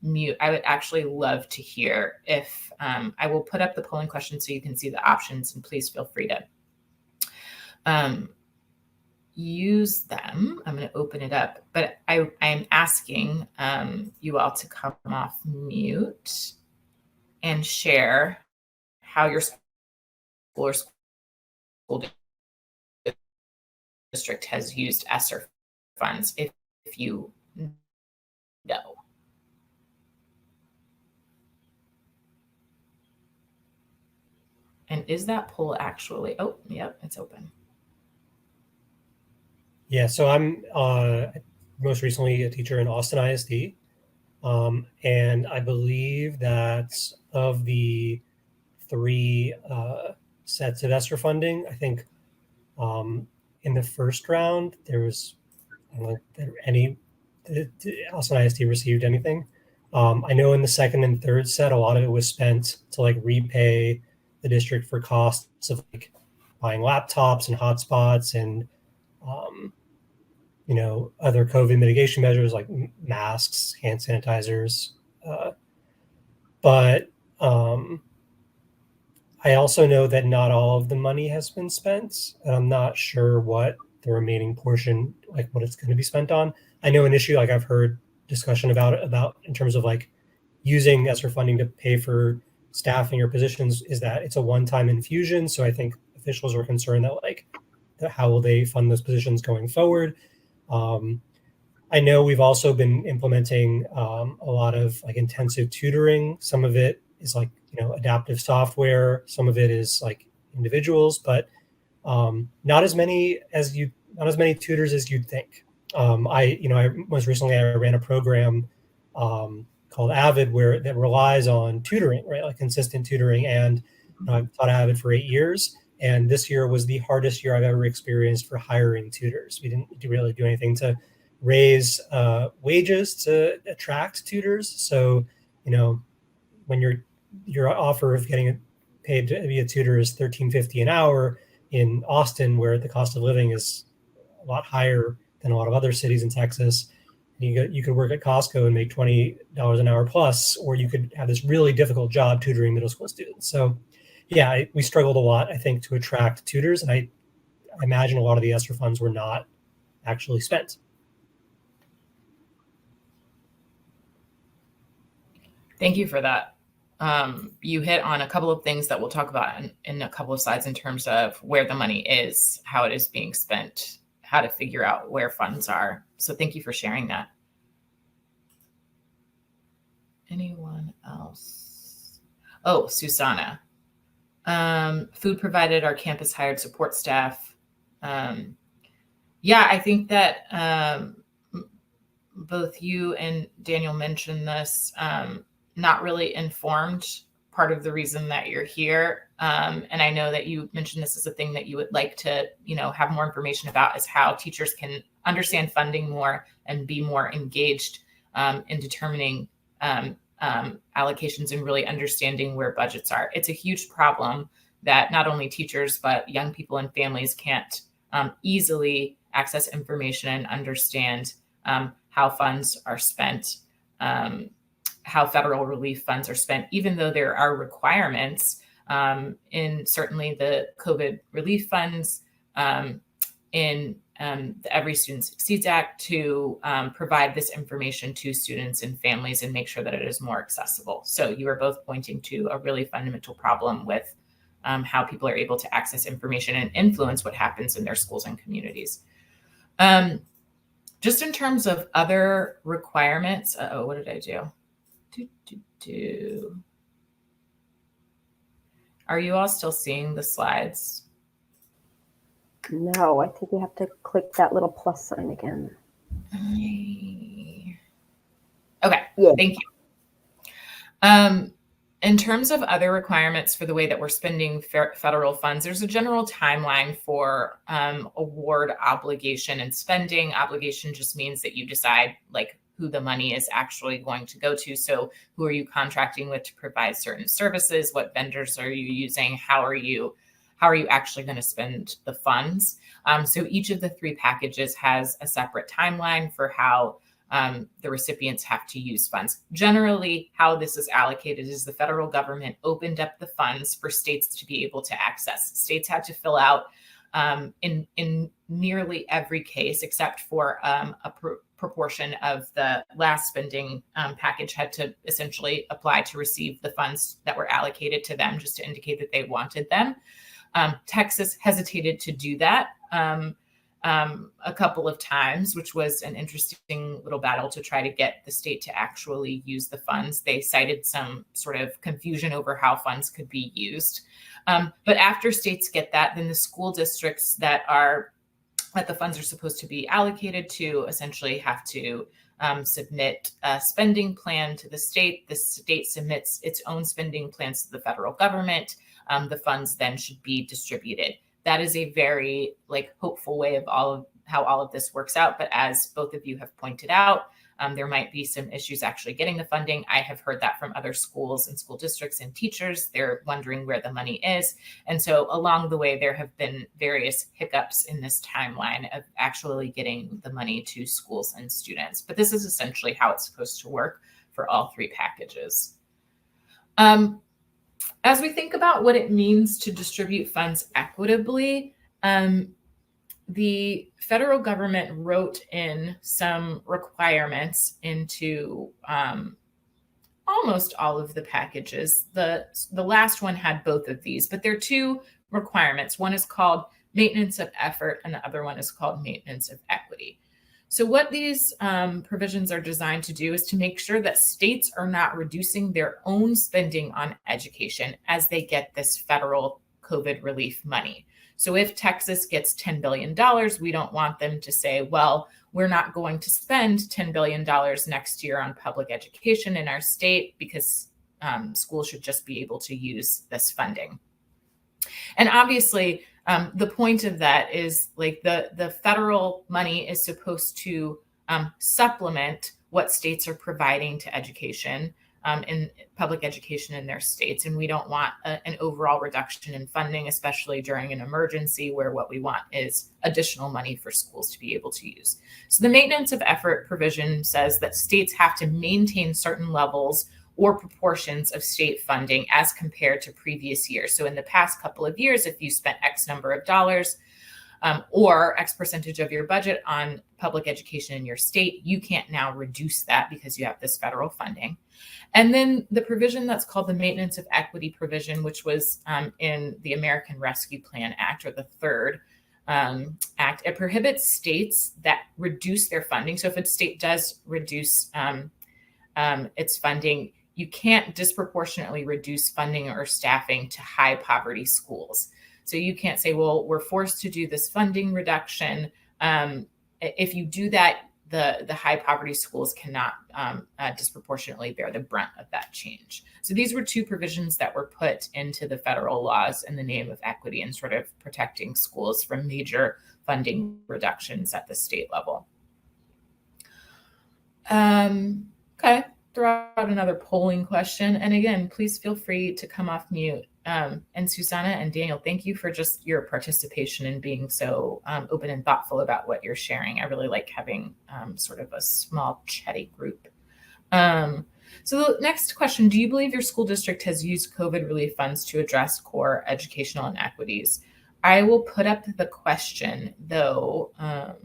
mute. I would actually love to hear if I will put up the polling question so you can see the options, and please feel free to use them. I'm going to open it up, but I'm asking you all to come off mute and share how your school or school district has used ESSER funds, if you know. And is that poll actually, oh, yep, it's open. Yeah, so I'm most recently a teacher in Austin ISD. And I believe that of the 3 sets of ESSER funding, I think in the first round, there was, I don't know if Austin ISD received anything. I know in the second and third set, a lot of it was spent to like repay the district for costs of like buying laptops and hotspots and other COVID mitigation measures like masks, hand sanitizers. But I also know that not all of the money has been spent, and I'm not sure what the remaining portion, like what it's going to be spent on. I know an issue, like I've heard discussion about in terms of like using ESSER funding to pay for staffing or positions, is that it's a one-time infusion. So I think officials are concerned that how will they fund those positions going forward. I know we've also been implementing a lot of like intensive tutoring. Some of it is like, adaptive software. Some of it is like individuals, but not as many tutors as you'd think. I most recently I ran a program called Avid that relies on tutoring, right? Like consistent tutoring. And I've taught Avid for 8 years. And this year was the hardest year I've ever experienced for hiring tutors. We didn't really do anything to raise wages to attract tutors. So, when your offer of getting paid to be a tutor is $13.50 an hour in Austin, where the cost of living is a lot higher than a lot of other cities in Texas, you could work at Costco and make $20 an hour plus, or you could have this really difficult job tutoring middle school students. So, yeah, we struggled a lot, I think, to attract tutors, and I imagine a lot of the ESSER funds were not actually spent. Thank you for that. You hit on a couple of things that we'll talk about in a couple of slides in terms of where the money is, how it is being spent, how to figure out where funds are. So thank you for sharing that. Anyone else? Oh, Susanna. Food provided, our campus hired support staff. Yeah, I think that both you and Daniel mentioned this, not really informed, part of the reason that you're here. And I know that you mentioned this as a thing that you would like to, have more information about, is how teachers can understand funding more and be more engaged in determining allocations and really understanding where budgets are. It's a huge problem that not only teachers, but young people and families can't easily access information and understand how funds are spent, how federal relief funds are spent, even though there are requirements in certainly the COVID relief funds, in the Every Student Succeeds Act, to provide this information to students and families and make sure that it is more accessible. So you are both pointing to a really fundamental problem with how people are able to access information and influence what happens in their schools and communities. Just in terms of other requirements, what did I do? Are you all still seeing the slides? No, I think you have to click that little plus sign again. Okay, yeah. Thank you. In terms of other requirements for the way that we're spending federal funds, there's a general timeline for award obligation and spending. Obligation just means that you decide who the money is actually going to go to. So who are you contracting with to provide certain services? What vendors are you using? How are you actually going to spend the funds? So each of the 3 packages has a separate timeline for how the recipients have to use funds. Generally, how this is allocated is the federal government opened up the funds for states to be able to access. States had to fill out in nearly every case, except for a proportion of the last spending package had to essentially apply to receive the funds that were allocated to them, just to indicate that they wanted them. Texas hesitated to do that a couple of times, which was an interesting little battle to try to get the state to actually use the funds. They cited some sort of confusion over how funds could be used. But after states get that, then the school districts that the funds are supposed to be allocated to essentially have to submit a spending plan to the state. The state submits its own spending plans to the federal government. The funds then should be distributed. That is a very hopeful way of how all of this works out. But as both of you have pointed out, there might be some issues actually getting the funding. I have heard that from other schools and school districts and teachers. They're wondering where the money is. And so along the way, there have been various hiccups in this timeline of actually getting the money to schools and students. But this is essentially how it's supposed to work for all three packages. As we think about what it means to distribute funds equitably, the federal government wrote in some requirements into almost all of the packages. The last one had both of these, but there are two requirements. One is called maintenance of effort, and the other one is called maintenance of equity. So what these provisions are designed to do is to make sure that states are not reducing their own spending on education as they get this federal COVID relief money. So if Texas gets $10 billion, we don't want them to say, well, we're not going to spend $10 billion next year on public education in our state because schools should just be able to use this funding. And obviously, the point of that is the federal money is supposed to supplement what states are providing to education in public education in their states. And we don't want an overall reduction in funding, especially during an emergency where what we want is additional money for schools to be able to use. So the maintenance of effort provision says that states have to maintain certain levels or proportions of state funding as compared to previous years. So in the past couple of years, if you spent X number of dollars or X percentage of your budget on public education in your state, you can't now reduce that because you have this federal funding. And then the provision that's called the Maintenance of Equity provision, which was in the American Rescue Plan Act, or the third act, it prohibits states that reduce their funding. So if a state does reduce its funding, you can't disproportionately reduce funding or staffing to high poverty schools. So you can't say, well, we're forced to do this funding reduction. If you do that, the high poverty schools cannot disproportionately bear the brunt of that change. So these were two provisions that were put into the federal laws in the name of equity and sort of protecting schools from major funding reductions at the state level. Okay. Throw out another polling question. And again, please feel free to come off mute. And Susanna and Daniel, thank you for just your participation and being so open and thoughtful about what you're sharing. I really like having sort of a small chatty group. So the next question, do you believe your school district has used COVID relief funds to address core educational inequities? I will put up the question though. Let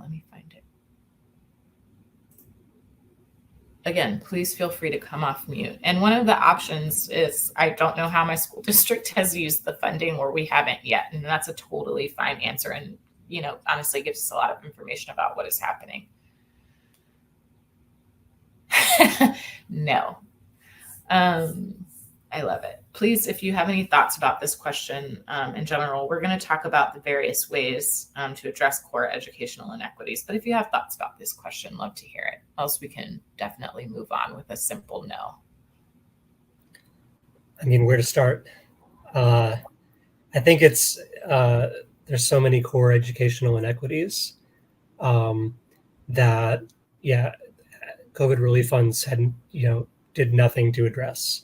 me find it. Again, please feel free to come off mute. And one of the options is, I don't know how my school district has used the funding, or we haven't yet. And that's a totally fine answer. And, honestly gives us a lot of information about what is happening. No. I love it. Please, if you have any thoughts about this question in general, we're going to talk about the various ways to address core educational inequities. But if you have thoughts about this question, love to hear it. Else we can definitely move on with a simple no. I mean, where to start? I think it's there's so many core educational inequities that, COVID relief funds hadn't, did nothing to address.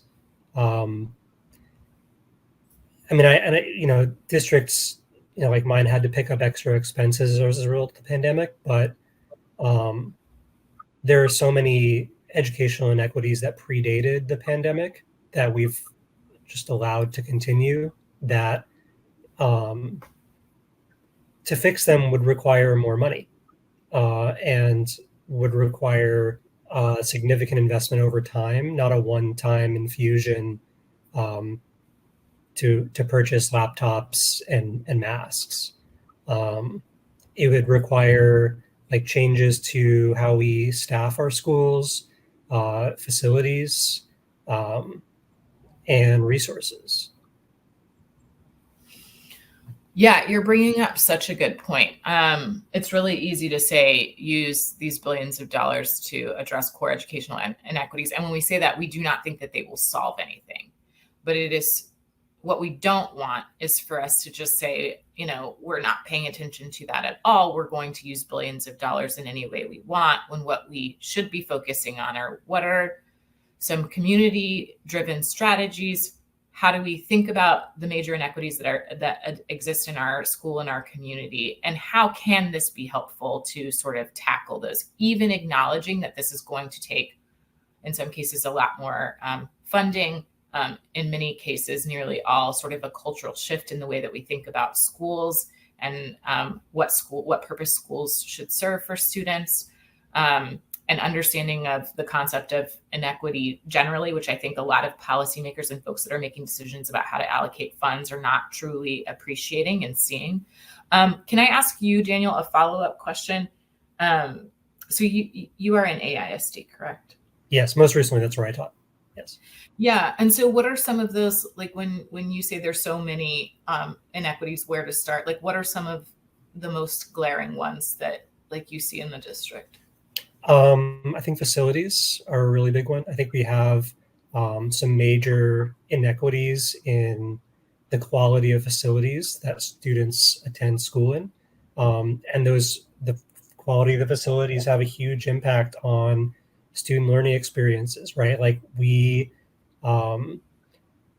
Districts, like mine had to pick up extra expenses as a result of the pandemic, but there are so many educational inequities that predated the pandemic that we've just allowed to continue that to fix them would require more money and would require significant investment over time, not a one-time infusion to purchase laptops and masks. It would require like changes to how we staff our schools, facilities, and resources. Yeah, you're bringing up such a good point. It's really easy to say use these billions of dollars to address core educational inequities. And when we say that, we do not think that they will solve anything. But it is what we don't want is for us to just say, you know, we're not paying attention to that at all. We're going to use billions of dollars in any way we want, when what we should be focusing on are what are some community-driven strategies. How do we think about the major inequities that exist in our school and our community? And how can this be helpful to sort of tackle those, even acknowledging that this is going to take, in some cases, a lot more funding, in many cases, nearly all, sort of a cultural shift in the way that we think about schools and what purpose schools should serve for students. An understanding of the concept of inequity generally, which I think a lot of policymakers and folks that are making decisions about how to allocate funds are not truly appreciating and seeing. Can I ask you, Daniel, a follow-up question? So you are in AISD, correct? Yes, most recently, that's where I taught. Yes. Yeah, and so what are some of those, like when you say there's so many inequities, where to start? Like, what are some of the most glaring ones that like you see in the district? I think facilities are a really big one. I think we have some major inequities in the quality of facilities that students attend school in. And the quality of the facilities have a huge impact on student learning experiences, right? Like we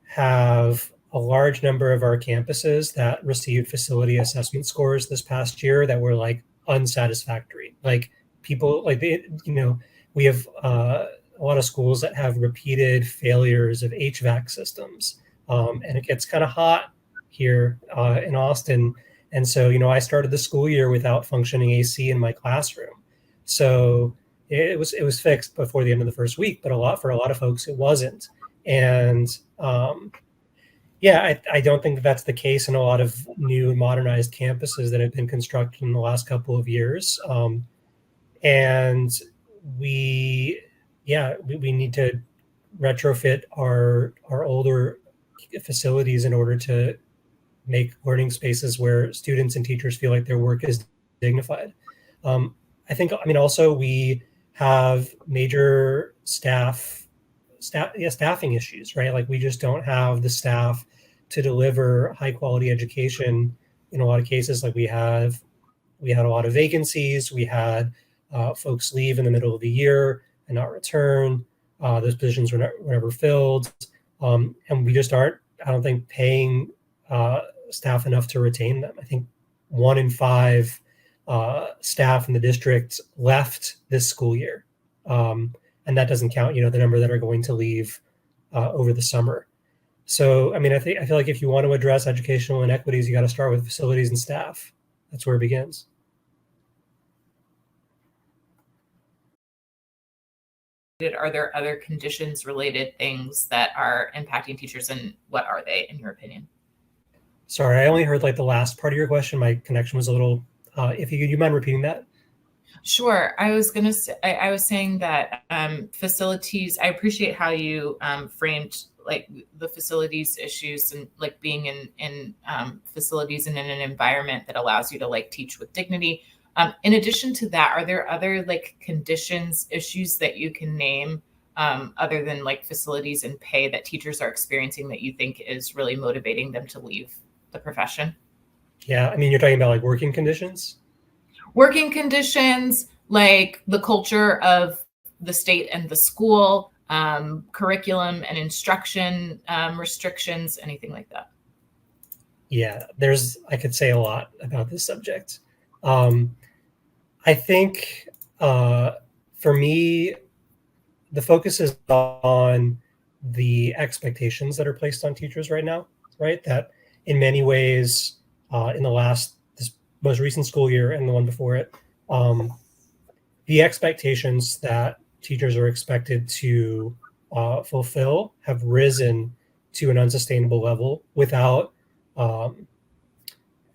have a large number of our campuses that received facility assessment scores this past year that were like unsatisfactory. Like people like we have a lot of schools that have repeated failures of HVAC systems, and it gets kind of hot here in Austin. And so, I started the school year without functioning AC in my classroom. So it was fixed before the end of the first week, but for a lot of folks, it wasn't. And I don't think that's the case in a lot of new and modernized campuses that have been constructed in the last couple of years. And we need to retrofit our older facilities in order to make learning spaces where students and teachers feel like their work is dignified. Also we have major staffing issues, right? Like we just don't have the staff to deliver high quality education in a lot of cases. Like we had a lot of vacancies. We had folks leave in the middle of the year and not return. Those positions were never filled. And we just aren't, I don't think, paying staff enough to retain them. I think 1 in 5 staff in the district left this school year. And that doesn't count, the number that are going to leave over the summer. So, I feel like if you want to address educational inequities, you got to start with facilities and staff. That's where it begins. Are there other conditions related things that are impacting teachers, and what are they, in your opinion? Sorry, I only heard like the last part of your question. My connection was a little, if you mind repeating that? Sure. I was saying that facilities, I appreciate how you framed like the facilities issues and like being in facilities and in an environment that allows you to like teach with dignity. In addition to that, are there other like conditions, issues that you can name other than like facilities and pay that teachers are experiencing that you think is really motivating them to leave the profession? Yeah, you're talking about like working conditions? Working conditions, like the culture of the state and the school, curriculum and instruction restrictions, anything like that. Yeah, I could say a lot about this subject. I think for me, the focus is on the expectations that are placed on teachers right now, right? That in many ways, in the last most recent school year and the one before it, the expectations that teachers are expected to fulfill have risen to an unsustainable level without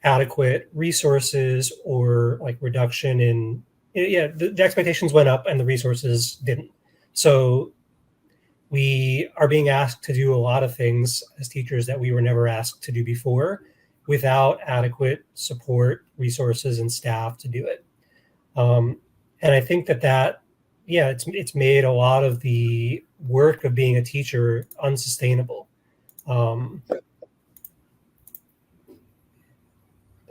adequate resources or like reduction in, the expectations went up and the resources didn't. So we are being asked to do a lot of things as teachers that we were never asked to do before without adequate support, resources, and staff to do it. And I think that it's made a lot of the work of being a teacher unsustainable. I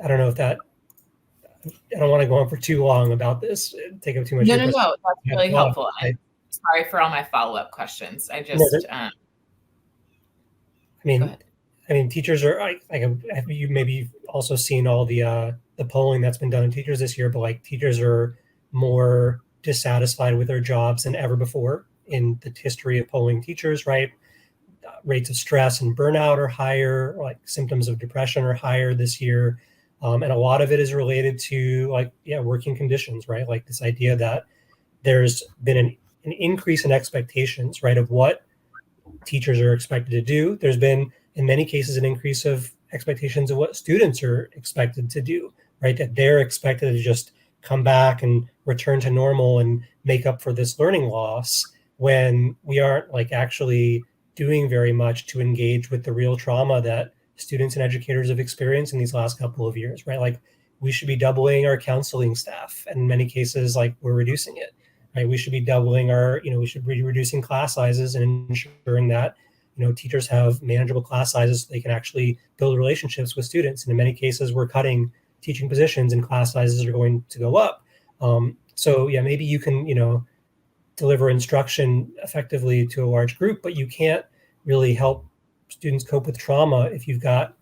don't know if that, I don't want to go on for too long about this, take up too much. No, that's really helpful. I'm sorry for all my follow-up questions. I just, I mean, teachers are like you maybe also seen all the polling that's been done in teachers this year, but like teachers are more dissatisfied with their jobs than ever before in the history of polling teachers, right? Rates of stress and burnout are higher, like symptoms of depression are higher this year. And a lot of it is related to working conditions, right? Like this idea that there's been an increase in expectations, right, of what teachers are expected to do. There's been, in many cases, an increase of expectations of what students are expected to do, right? That they're expected to just come back and return to normal and make up for this learning loss when we aren't like actually doing very much to engage with the real trauma that students and educators have experienced in these last couple of years, right? Like we should be doubling our counseling staff, and in many cases, like we're reducing it, right? We should be doubling our, we should be reducing class sizes and ensuring that, teachers have manageable class sizes so they can actually build relationships with students. And in many cases, we're cutting teaching positions and class sizes are going to go up. So maybe you can, deliver instruction effectively to a large group, but you can't really help students cope with trauma if you've got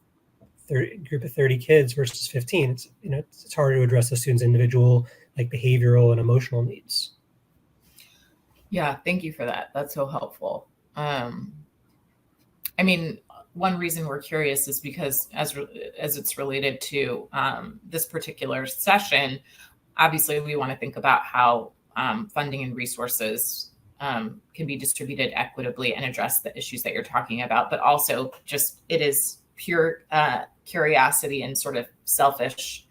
a group of 30 kids versus 15. It's, it's harder to address the students' individual, like behavioral and emotional needs. Yeah, thank you for that. That's so helpful. I mean, one reason we're curious is because as it's related to this particular session, obviously we want to think about how funding and resources can be distributed equitably and address the issues that you're talking about, but also just it is pure curiosity and sort of selfish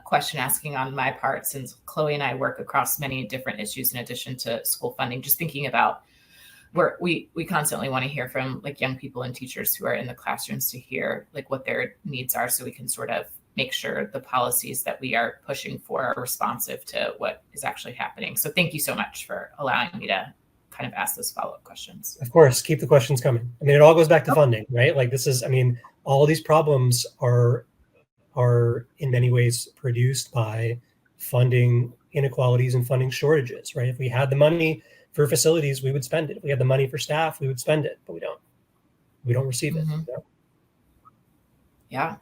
question asking on my part, since Chloe and I work across many different issues in addition to school funding, just thinking about where we constantly want to hear from like young people and teachers who are in the classrooms to hear like what their needs are so we can sort of make sure the policies that we are pushing for are responsive to what is actually happening. So thank you so much for allowing me to kind of ask those follow-up questions. Of course, keep the questions coming. I mean, it all goes back to funding, right? Like this is, I mean, all of these problems are in many ways produced by funding inequalities and funding shortages, right? If we had the money for facilities, we would spend it. If we had the money for staff, we would spend it, but we don't. We don't receive it. Mm-hmm. Yeah.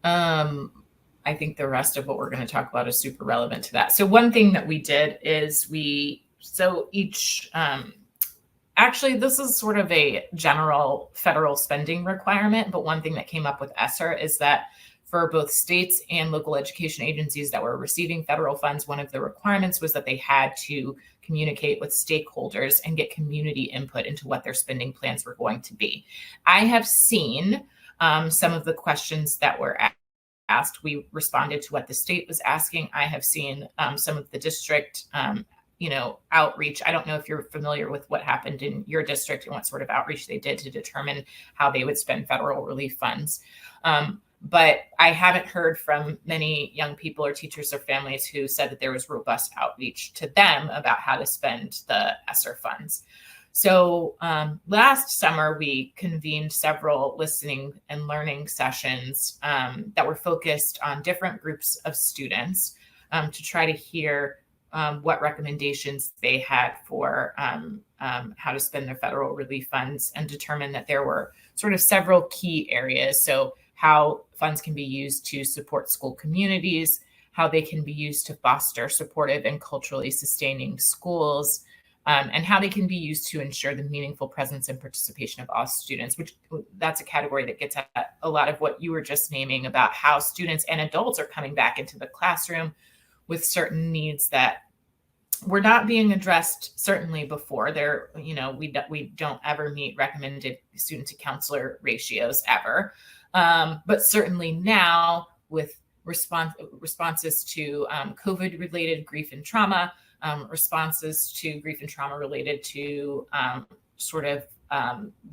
I think the rest of what we're going to talk about is super relevant to that. So one thing that we did is actually, this is sort of a general federal spending requirement, but one thing that came up with ESSER is that for both states and local education agencies that were receiving federal funds, one of the requirements was that they had to communicate with stakeholders and get community input into what their spending plans were going to be. I have seen some of the questions that were asked. We responded to what the state was asking. I have seen some of the district outreach. I don't know if you're familiar with what happened in your district and what sort of outreach they did to determine how they would spend federal relief funds. But I haven't heard from many young people or teachers or families who said that there was robust outreach to them about how to spend the ESSER funds. So last summer, we convened several listening and learning sessions that were focused on different groups of students to try to hear what recommendations they had for how to spend their federal relief funds, and determine that there were sort of several key areas. So how funds can be used to support school communities, how they can be used to foster supportive and culturally sustaining schools, and how they can be used to ensure the meaningful presence and participation of all students, which that's a category that gets at a lot of what you were just naming about how students and adults are coming back into the classroom with certain needs that were not being addressed certainly before. There, we don't ever meet recommended student to counselor ratios ever, but certainly now with responses to COVID-related grief and trauma, responses to grief and trauma related to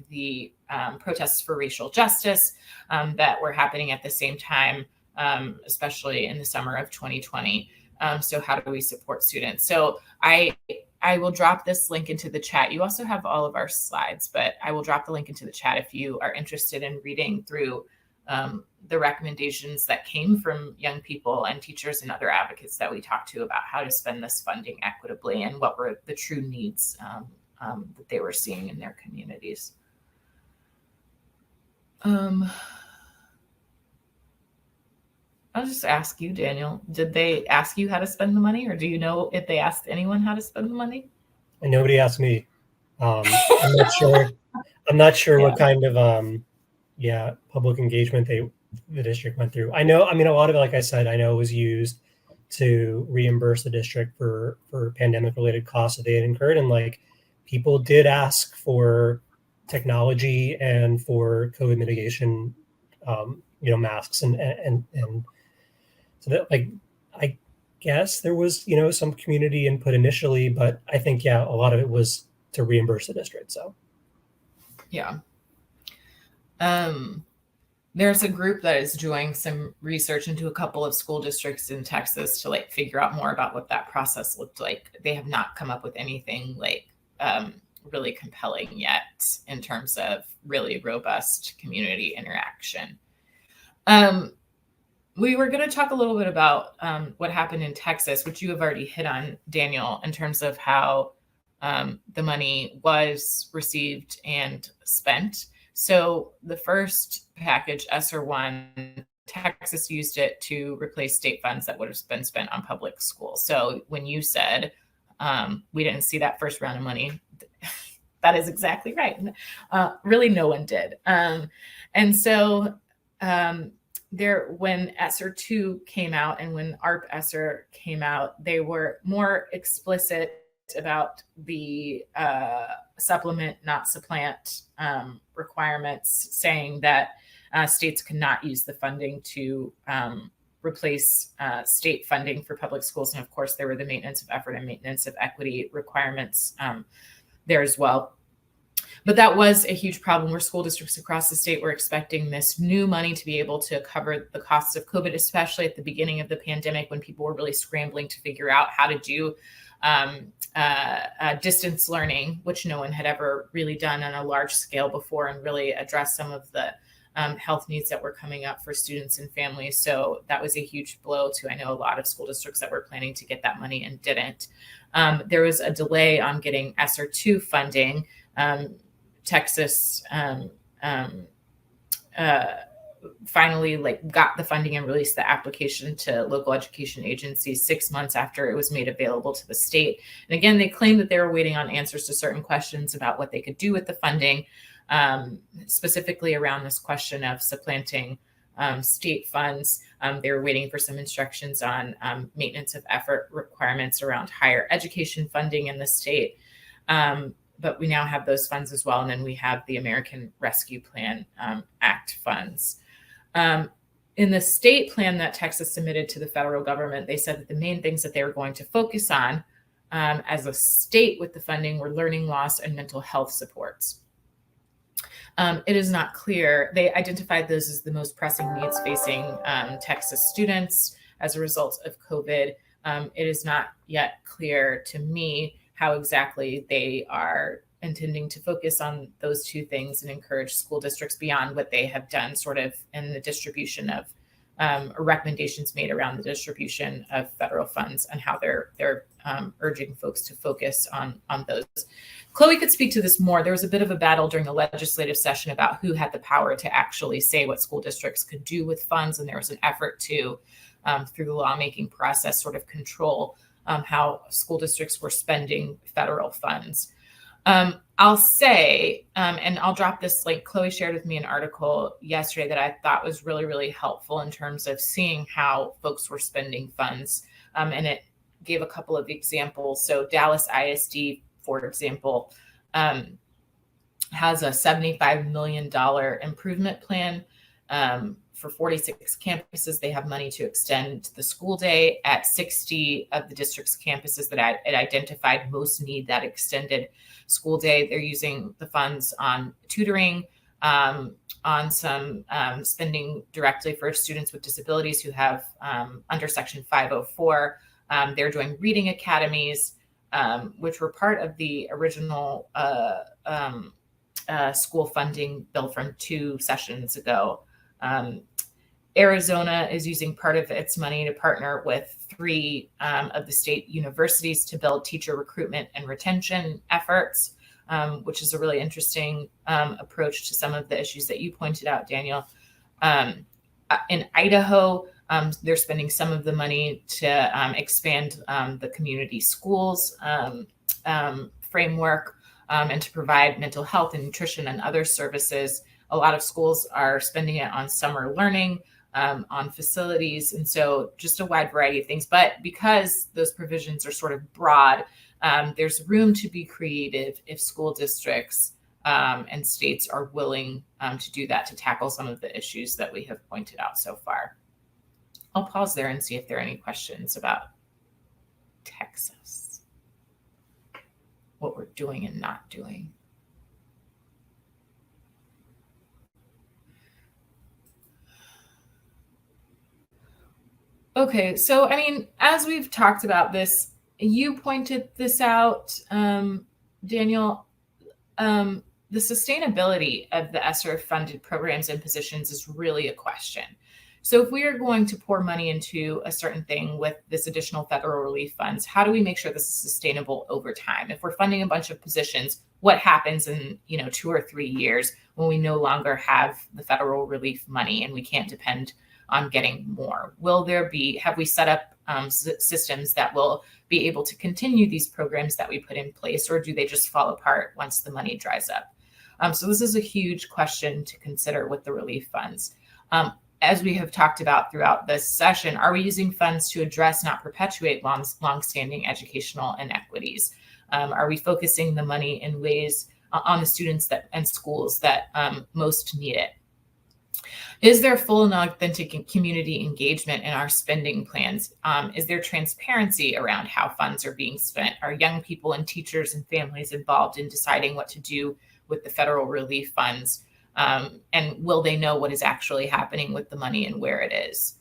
the protests for racial justice that were happening at the same time, especially in the summer of 2020. So how do we support students? So I will drop this link into the chat. You also have all of our slides, but I will drop the link into the chat if you are interested in reading through the recommendations that came from young people and teachers and other advocates that we talked to about how to spend this funding equitably and what were the true needs that they were seeing in their communities. I'll just ask you, Daniel, did they ask you how to spend the money, or do you know if they asked anyone how to spend the money? And nobody asked me. I'm not sure. I'm not sure what kind of public engagement the district went through. I mean, a lot of it, like I said, I know was used to reimburse the district for pandemic related costs that they had incurred, and like people did ask for technology and for COVID mitigation, masks and so that, like, I guess there was, some community input initially, but I think, a lot of it was to reimburse the district. So, yeah. There's a group that is doing some research into a couple of school districts in Texas to like figure out more about what that process looked like. They have not come up with anything like really compelling yet in terms of really robust community interaction. We were going to talk a little bit about what happened in Texas, which you have already hit on, Daniel, in terms of how the money was received and spent. So the first package, ESSER 1, Texas used it to replace state funds that would have been spent on public schools. So when you said we didn't see that first round of money, that is exactly right. Really, no one did. And so when ESSER 2 came out and when ARP ESSER came out, they were more explicit about the supplement, not supplant requirements, saying that states could not use the funding to replace state funding for public schools. And of course, there were the maintenance of effort and maintenance of equity requirements there as well. But that was a huge problem where school districts across the state were expecting this new money to be able to cover the costs of COVID, especially at the beginning of the pandemic when people were really scrambling to figure out how to do distance learning, which no one had ever really done on a large scale before, and really address some of the health needs that were coming up for students and families. So that was a huge blow to, I know, a lot of school districts that were planning to get that money and didn't. There was a delay on getting ESSER 2 funding. Texas finally got the funding and released the application to local education agencies 6 months after it was made available to the state. And again, they claimed that they were waiting on answers to certain questions about what they could do with the funding, specifically around this question of supplanting state funds. They were waiting for some instructions on maintenance of effort requirements around higher education funding in the state. But we now have those funds as well. And then we have the American Rescue Plan Act funds. In the state plan that Texas submitted to the federal government, they said that the main things that they were going to focus on as a state with the funding were learning loss and mental health supports. It is not clear. They identified those as the most pressing needs facing Texas students as a result of COVID. It is not yet clear to me how exactly they are intending to focus on those two things and encourage school districts beyond what they have done sort of in the distribution of recommendations made around the distribution of federal funds and how they're urging folks to focus on those. Chloe could speak to this more. There was a bit of a battle during the legislative session about who had the power to actually say what school districts could do with funds. And there was an effort to, through the lawmaking process, sort of control how school districts were spending federal funds. I'll say, and I'll drop this link, Chloe shared with me an article yesterday that I thought was really, really helpful in terms of seeing how folks were spending funds. And it gave a couple of examples. So Dallas ISD, for example, has a $75 million improvement plan for 46 campuses. They have money to extend the school day at 60 of the district's campuses that it identified most need that extended school day. They're using the funds on tutoring, on some spending directly for students with disabilities who have under Section 504. They're doing reading academies, which were part of the original school funding bill from 2 sessions ago. Arizona is using part of its money to partner with 3 of the state universities to build teacher recruitment and retention efforts, which is a really interesting approach to some of the issues that you pointed out, Daniel. In Idaho, they're spending some of the money to expand the community schools framework and to provide mental health and nutrition and other services. A lot of schools are spending it on summer learning, on facilities, and so just a wide variety of things. But because those provisions are sort of broad, there's room to be creative if school districts and states are willing to do that, to tackle some of the issues that we have pointed out so far. I'll pause there and see if there are any questions about Texas, what we're doing and not doing. Okay, so I mean, as we've talked about this, you pointed this out, Daniel, the sustainability of the ESSER funded programs and positions is really a question. So if we are going to pour money into a certain thing with this additional federal relief funds, how do we make sure this is sustainable over time? If we're funding a bunch of positions, what happens in 2 or 3 years when we no longer have the federal relief money and we can't depend on getting more? Have we set up systems that will be able to continue these programs that we put in place, or do they just fall apart once the money dries up? So this is a huge question to consider with the relief funds. As we have talked about throughout this session, are we using funds to address, not perpetuate, long-standing educational inequities? Are we focusing the money in ways on the students and schools that most need it? Is there full and authentic community engagement in our spending plans? Is there transparency around how funds are being spent? Are young people and teachers and families involved in deciding what to do with the federal relief funds? And will they know what is actually happening with the money and where it is?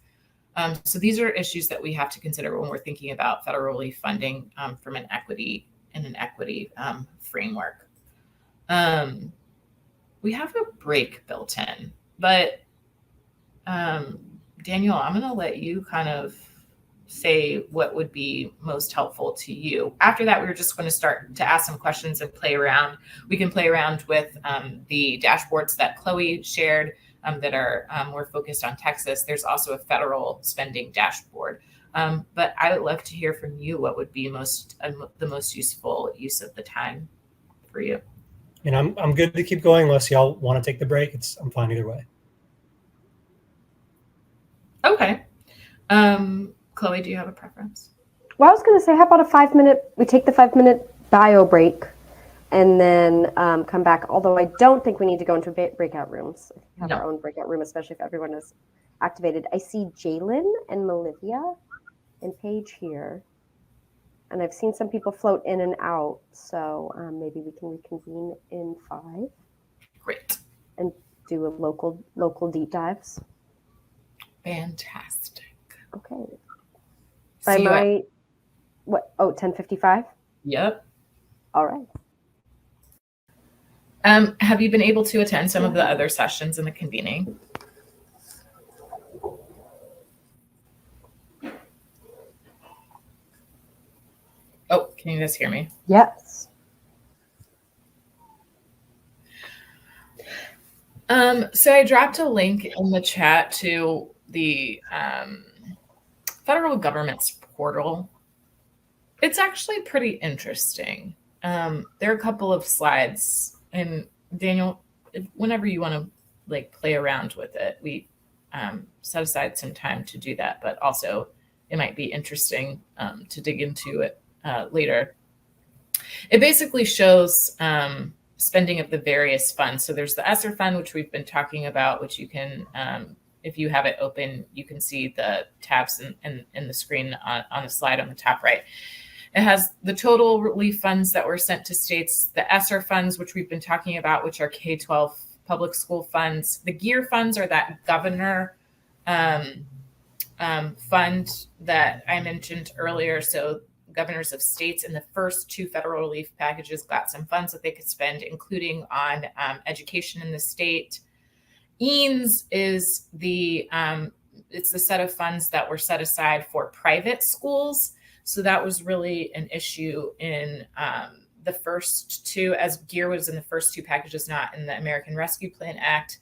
So these are issues that we have to consider when we're thinking about federal relief funding from an equity framework. We have a break built in, but Daniel, I'm going to let you kind of say what would be most helpful to you. After that, we're just going to start to ask some questions and play around. We can play around with the dashboards that Chloe shared that are more focused on Texas. There's also a federal spending dashboard. But I would love to hear from you what would be the most useful use of the time for you. And I'm good to keep going unless y'all want to take the break. I'm fine either way. Okay. Chloe, do you have a preference? Well, I was going to say, how about we take the 5-minute bio break and then come back. Although I don't think we need to go into breakout rooms. Have our own breakout room, especially if everyone is activated. I see Jalen and Melivia and Paige here. And I've seen some people float in and out. So maybe we can reconvene in 5. Great. And do a local deep dives. Fantastic. Okay. By my, 10:55? Yep. All right. Have you been able to attend some of the other sessions in the convening? Oh, can you guys hear me? Yes. So I dropped a link in the chat to the federal government's portal. It's actually pretty interesting. There are a couple of slides, and Daniel, whenever you want to like play around with it, we set aside some time to do that, but also it might be interesting to dig into it later. It basically shows spending of the various funds. So there's the ESSER fund, which we've been talking about, which you can, if you have it open, you can see the tabs in the screen on the slide on the top right. It has the total relief funds that were sent to states, the ESSER funds, which we've been talking about, which are K-12 public school funds. The GEAR funds are that governor fund that I mentioned earlier. So governors of states in the first two federal relief packages got some funds that they could spend, including on education in the state. EANS is it's the set of funds that were set aside for private schools. So that was really an issue in the first two, as GEAR was in the first two packages, not in the American Rescue Plan Act.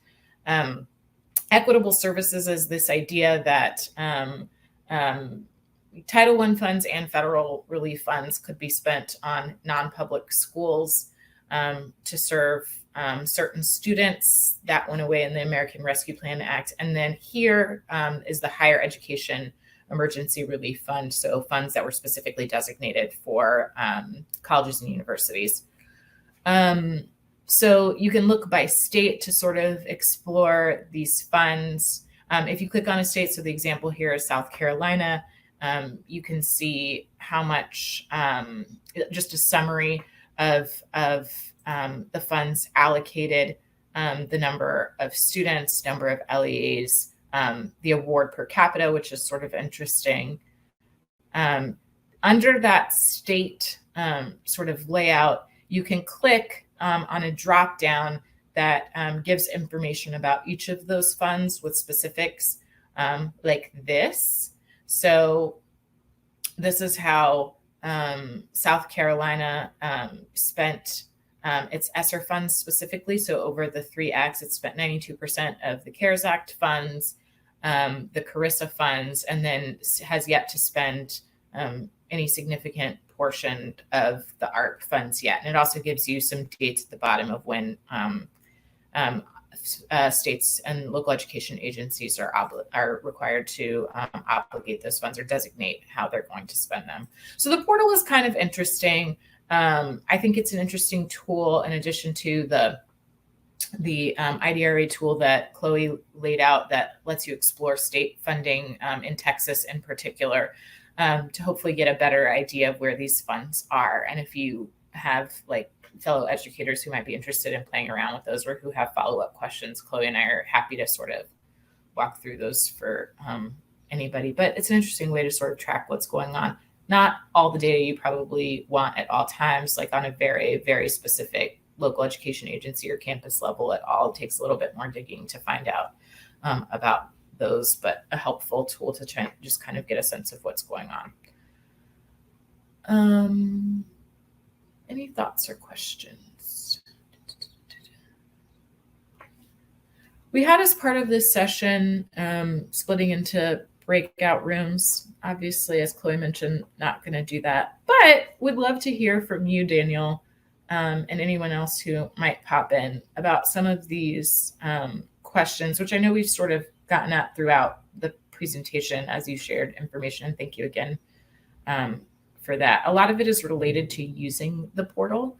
Equitable services is this idea that Title I funds and federal relief funds could be spent on non-public schools to serve certain students. That went away in the American Rescue Plan Act. And then here is the Higher Education Emergency Relief Fund, so funds that were specifically designated for colleges and universities. So you can look by state to sort of explore these funds. If you click on a state, so the example here is South Carolina, you can see how much, just a summary of the funds allocated, the number of students, number of LEAs, the award per capita, which is sort of interesting. Under that state sort of layout, you can click on a drop down that gives information about each of those funds with specifics like this. So this is how South Carolina spent its ESSER funds specifically. So over the 3 acts, it spent 92% of the CARES Act funds, the CARISA funds, and then has yet to spend any significant portion of the ARP funds yet. And it also gives you some dates at the bottom of when states and local education agencies are required to obligate those funds or designate how they're going to spend them. So the portal is kind of interesting. I think it's an interesting tool in addition to the IDRA tool that Chloe laid out that lets you explore state funding in Texas in particular, to hopefully get a better idea of where these funds are. And if you have like fellow educators who might be interested in playing around with those or who have follow-up questions, Chloe and I are happy to sort of walk through those for anybody. But it's an interesting way to sort of track what's going on. Not all the data you probably want at all times, like on a very, very specific local education agency or campus level at all. It takes a little bit more digging to find out about those, but a helpful tool to try and just kind of get a sense of what's going on. Any thoughts or questions? We had, as part of this session, splitting into breakout rooms. Obviously, as Chloe mentioned, not going to do that, but would love to hear from you, Daniel, and anyone else who might pop in about some of these questions, which I know we've sort of gotten at throughout the presentation as you shared information. And thank you again for that. A lot of it is related to using the portal,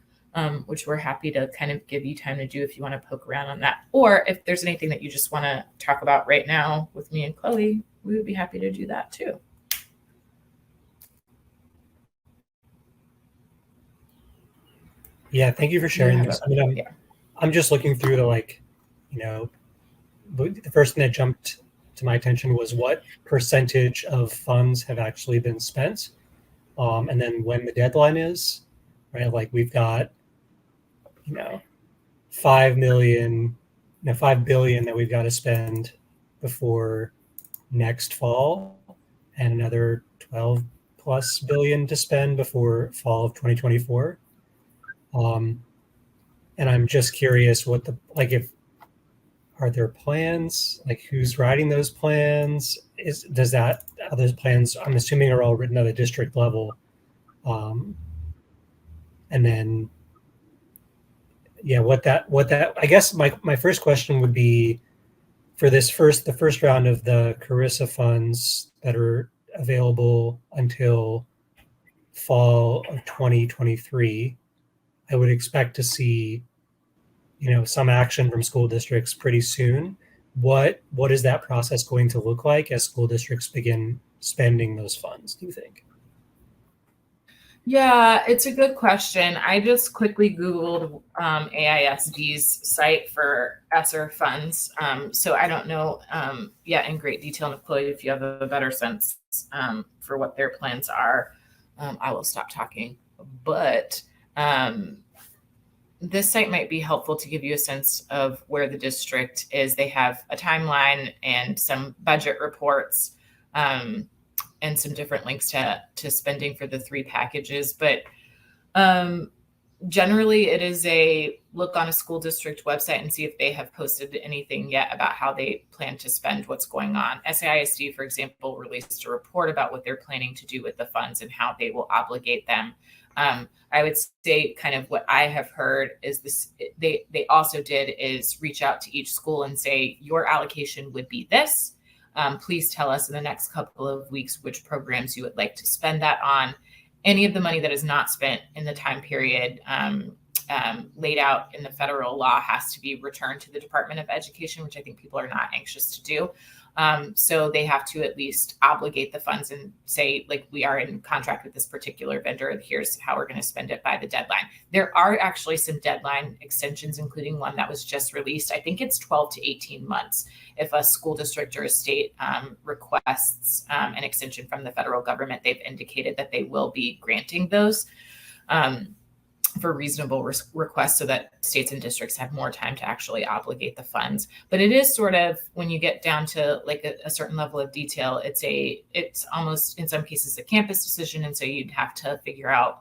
which we're happy to kind of give you time to do if you want to poke around on that. Or if there's anything that you just want to talk about right now with me and Chloe, we would be happy to do that too. Yeah, thank you for sharing this. I mean, I'm just looking through the first thing that jumped to my attention was what percentage of funds have actually been spent, and then when the deadline is, right? Like we've got, 5 billion that we've got to spend before next fall, and another 12 plus billion to spend before fall of 2024. And I'm just curious are there plans, like who's writing those plans? Are those plans, I'm assuming, are all written at a district level? And then, yeah, what that, I guess my first question would be for the first round of the Carissa funds that are available until fall of 2023, I would expect to see, some action from school districts pretty soon. What is that process going to look like as school districts begin spending those funds, do you think? Yeah, it's a good question. I just quickly Googled AISD's site for ESSER funds. So I don't know, in great detail, Nicole, if you have a better sense for what their plans are, I will stop talking. But this site might be helpful to give you a sense of where the district is. They have a timeline and some budget reports. And some different links to spending for the 3 packages. But generally, it is a look on a school district website and see if they have posted anything yet about how they plan to spend what's going on. SAISD, for example, released a report about what they're planning to do with the funds and how they will obligate them. I would say kind of what I have heard is this, they also did is reach out to each school and say, your allocation would be this. Please tell us in the next couple of weeks which programs you would like to spend that on. Any of the money that is not spent in the time period laid out in the federal law has to be returned to the Department of Education, which I think people are not anxious to do. So they have to at least obligate the funds and say, like, we are in contract with this particular vendor, and here's how we're going to spend it by the deadline. There are actually some deadline extensions, including one that was just released. I think it's 12 to 18 months. If a school district or a state requests an extension from the federal government, they've indicated that they will be granting those for reasonable requests so that states and districts have more time to actually obligate the funds. But it is sort of, when you get down to like a certain level of detail, it's almost in some cases a campus decision. And so you'd have to figure out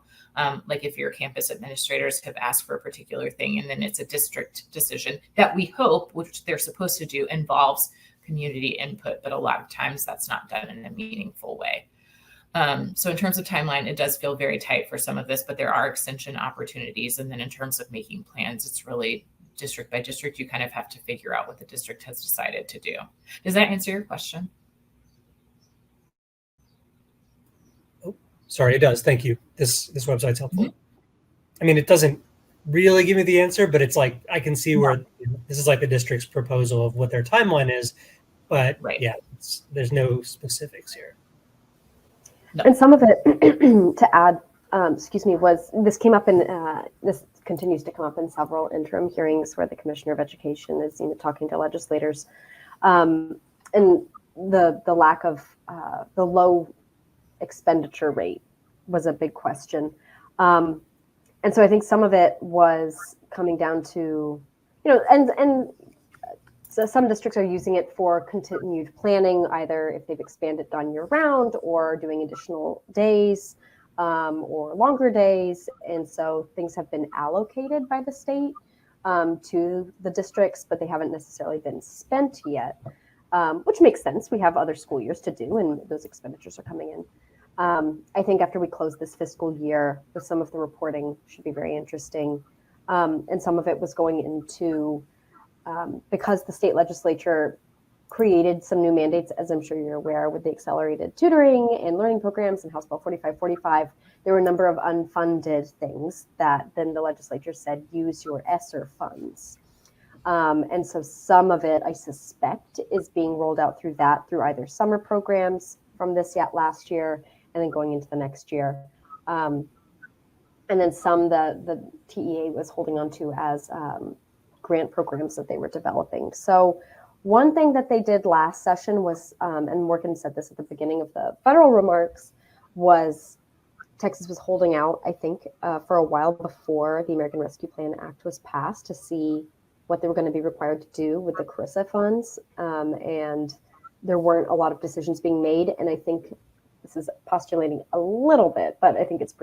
like if your campus administrators have asked for a particular thing, and then it's a district decision that we hope, which they're supposed to do, involves community input. But a lot of times that's not done in a meaningful way. So in terms of timeline, it does feel very tight for some of this, but there are extension opportunities. And then in terms of making plans, it's really district by district. You kind of have to figure out what the district has decided to do. Does that answer your question? Oh, sorry, it does. Thank you. This website's helpful. Mm-hmm. I mean, it doesn't really give me the answer, but it's like, I can see where this is like the district's proposal of what their timeline is, but yeah, there's no specifics here. No. And some of it, to add, was this came up in this continues to come up in several interim hearings where the Commissioner of Education is talking to legislators, and the lack of the low expenditure rate was a big question, and so I think some of it was coming down to and so some districts are using it for continued planning, either if they've expanded on year round or doing additional days or longer days. And so things have been allocated by the state to the districts, but they haven't necessarily been spent yet, which makes sense. We have other school years to do, and those expenditures are coming in. I think after we close this fiscal year, with some of the reporting should be very interesting. And some of it was going into because the state legislature created some new mandates, as I'm sure you're aware, with the accelerated tutoring and learning programs and House Bill 4545, there were a number of unfunded things that then the legislature said, use your ESSER funds. And so some of it, I suspect, is being rolled out through either summer programs from this last year and then going into the next year. And then some the TEA was holding on to as grant programs that they were developing. So one thing that they did last session was, and Morgan said this at the beginning of the federal remarks, was Texas was holding out, I think, for a while before the American Rescue Plan Act was passed to see what they were going to be required to do with the Carissa funds. And there weren't a lot of decisions being made. And I think this is postulating a little bit, but I think it's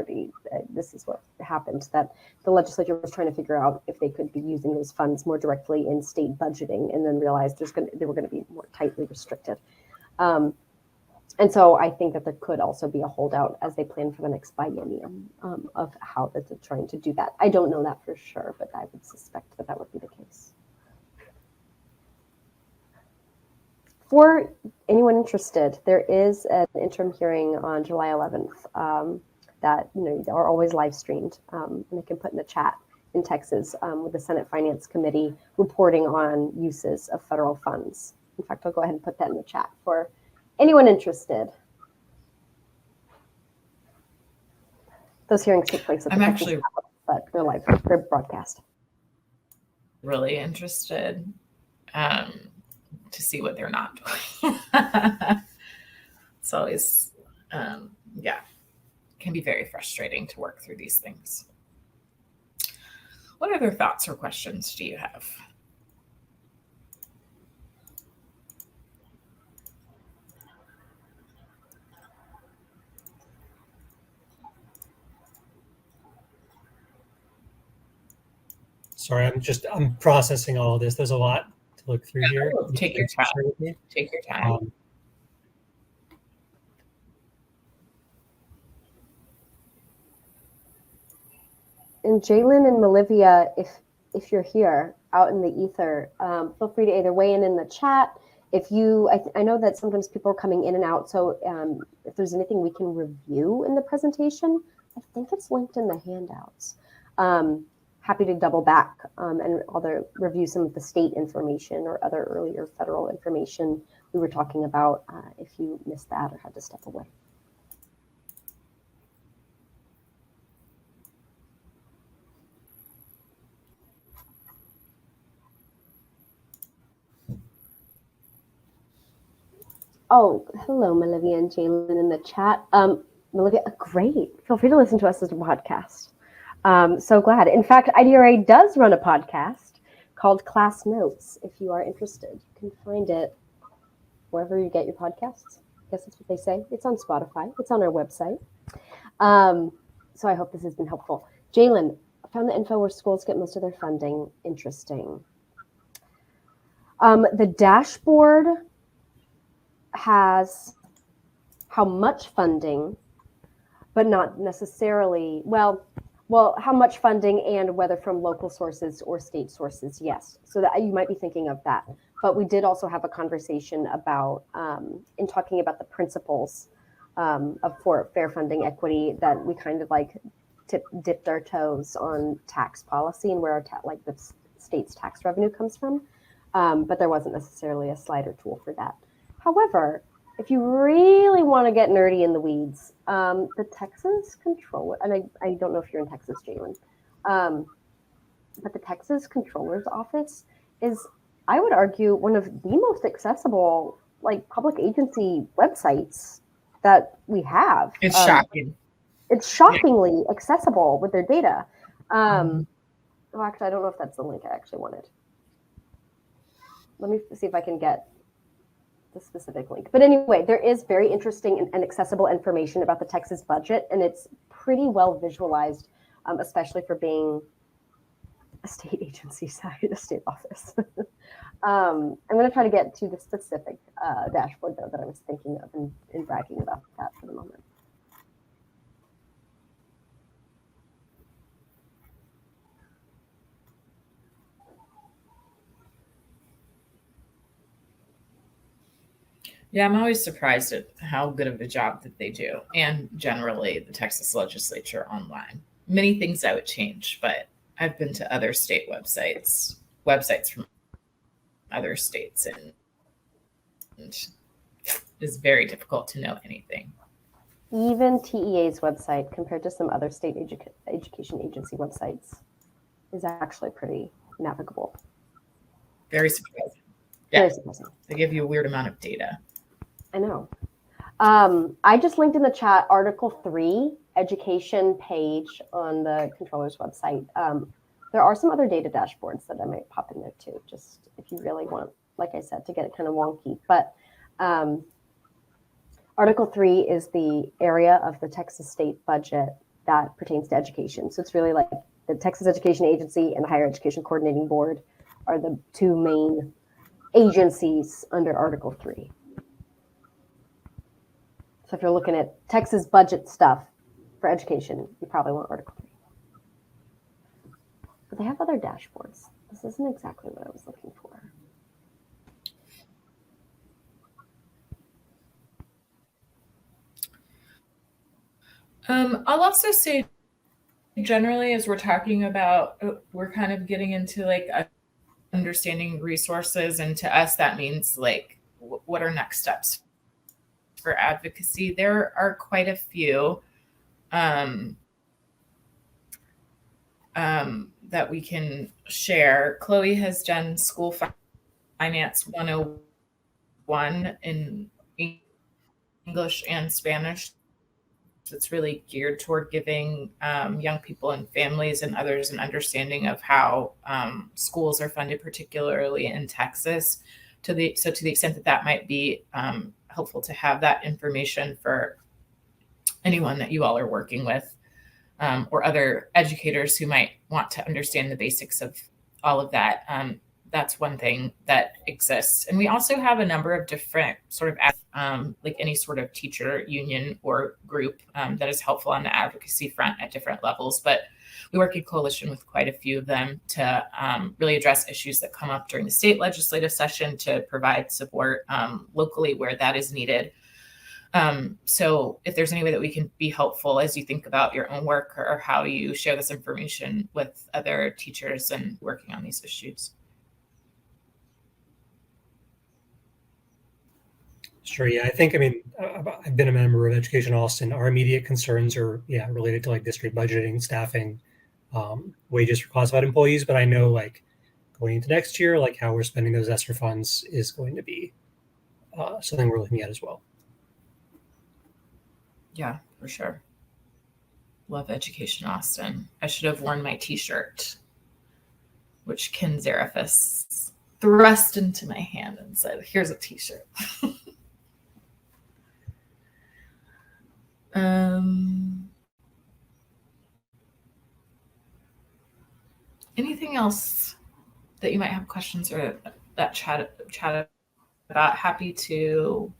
this is what happened, that the legislature was trying to figure out if they could be using those funds more directly in state budgeting, and then realized they were going to be more tightly restricted. And so I think that there could also be a holdout as they plan for the next biennium of how that they're trying to do that. I don't know that for sure, but I would suspect that that would be the case. For anyone interested, there is an interim hearing on July 11th that are always live streamed, and I can put in the chat in Texas with the Senate Finance Committee reporting on uses of federal funds. In fact, I'll go ahead and put that in the chat for anyone interested. Those hearings take place at the Texas Capitol, but they're live, they're broadcast. Really interested to see what they're not doing. It's always, yeah, can be very frustrating to work through these things. What other thoughts or questions do you have? Sorry, I'm processing all of this. There's a lot to look through here. Take your time. Take your time. And Jalen and Melivia, if you're here out in the ether, feel free to either weigh in the chat. If you, I know that sometimes people are coming in and out, so if there's anything we can review in the presentation, I think it's linked in the handouts. Happy to double back and review some of the state information or other earlier federal information we were talking about if you missed that or had to step away. Oh, hello, Melivia and Jalen in the chat. Melivia, great. Feel free to listen to us as a podcast. So glad. In fact, IDRA does run a podcast called Class Notes. If you are interested, you can find it wherever you get your podcasts. I guess that's what they say. It's on Spotify. It's on our website. So I hope this has been helpful. Jalen, I found the info where schools get most of their funding. Interesting. The dashboard has how much funding, but not necessarily, well, how much funding and whether from local sources or state sources, yes. So that you might be thinking of that. But we did also have a conversation about, in talking about the principles for fair funding equity, that we kind of like dipped our toes on tax policy and where our like the state's tax revenue comes from. But there wasn't necessarily a slider tool for that. However, if you really want to get nerdy in the weeds, the Texas Controller, and I don't know if you're in Texas, Jalen, but the Texas Controller's Office is, I would argue, one of the most accessible like public agency websites that we have. It's shocking. It's shockingly accessible with their data. Well, actually, I don't know if that's the link I actually wanted. Let me see if I can get the specific link. But anyway, there is very interesting and accessible information about the Texas budget, and it's pretty well visualized, especially for being a state agency side, a state office. I'm going to try to get to the specific dashboard, though, that I was thinking of and bragging about that for the moment. Yeah, I'm always surprised at how good of a job that they do, and generally the Texas legislature online. Many things I would change, but I've been to other state websites from other states, and it's very difficult to know anything. Even TEA's website, compared to some other state education agency websites, is actually pretty navigable. Very surprising. Yeah, very surprising. They give you a weird amount of data. I know. I just linked in the chat Article 3 education page on the controller's website. There are some other data dashboards that I might pop in there too, just if you really want, like I said, to get it kind of wonky. But Article 3 is the area of the Texas state budget that pertains to education. So it's really like the Texas Education Agency and the Higher Education Coordinating Board are the two main agencies under Article 3. So if you're looking at Texas budget stuff for education, you probably want Article 3. But they have other dashboards. This isn't exactly what I was looking for. I'll also say generally, as we're talking about, we're kind of getting into like understanding resources. And to us, that means like, what are next steps for advocacy? There are quite a few that we can share. Chloe has done School Finance 101 in English and Spanish. It's really geared toward giving young people and families and others an understanding of how schools are funded, particularly in Texas. To the extent that that might be helpful to have that information for anyone that you all are working with, or other educators who might want to understand the basics of all of that. That's one thing that exists. And we also have a number of different sort of, like any sort of teacher union or group that is helpful on the advocacy front at different levels. But we work in coalition with quite a few of them to really address issues that come up during the state legislative session, to provide support locally where that is needed. So if there's any way that we can be helpful as you think about your own work or how you share this information with other teachers and working on these issues. Sure. Yeah, I mean, I've been a member of Education Austin. Our immediate concerns are, related to like district budgeting, staffing, wages for classified employees. But I know like going into next year, like how we're spending those ESSER funds is going to be something we're looking at as well. Yeah, for sure. Love Education Austin. I should have worn my t-shirt, which Ken Zarefis thrust into my hand and said, here's a t-shirt. Anything else that you might have questions or that chat about? Happy to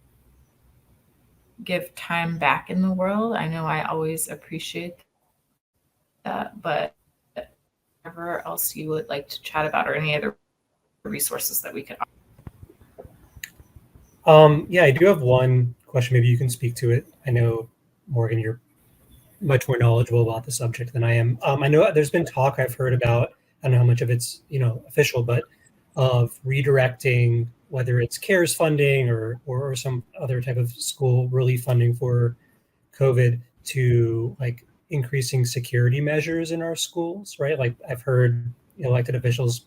give time back in the world. I know I always appreciate that, but whatever else you would like to chat about or any other resources that we could offer. Yeah, I do have one question. Maybe you can speak to it. I know, Morgan, you're much more knowledgeable about the subject than I am. I know there's been talk I've heard about, I don't know how much of it's, official, but of redirecting, whether it's CARES funding or some other type of school relief funding for COVID, to like increasing security measures in our schools, right? Like I've heard elected officials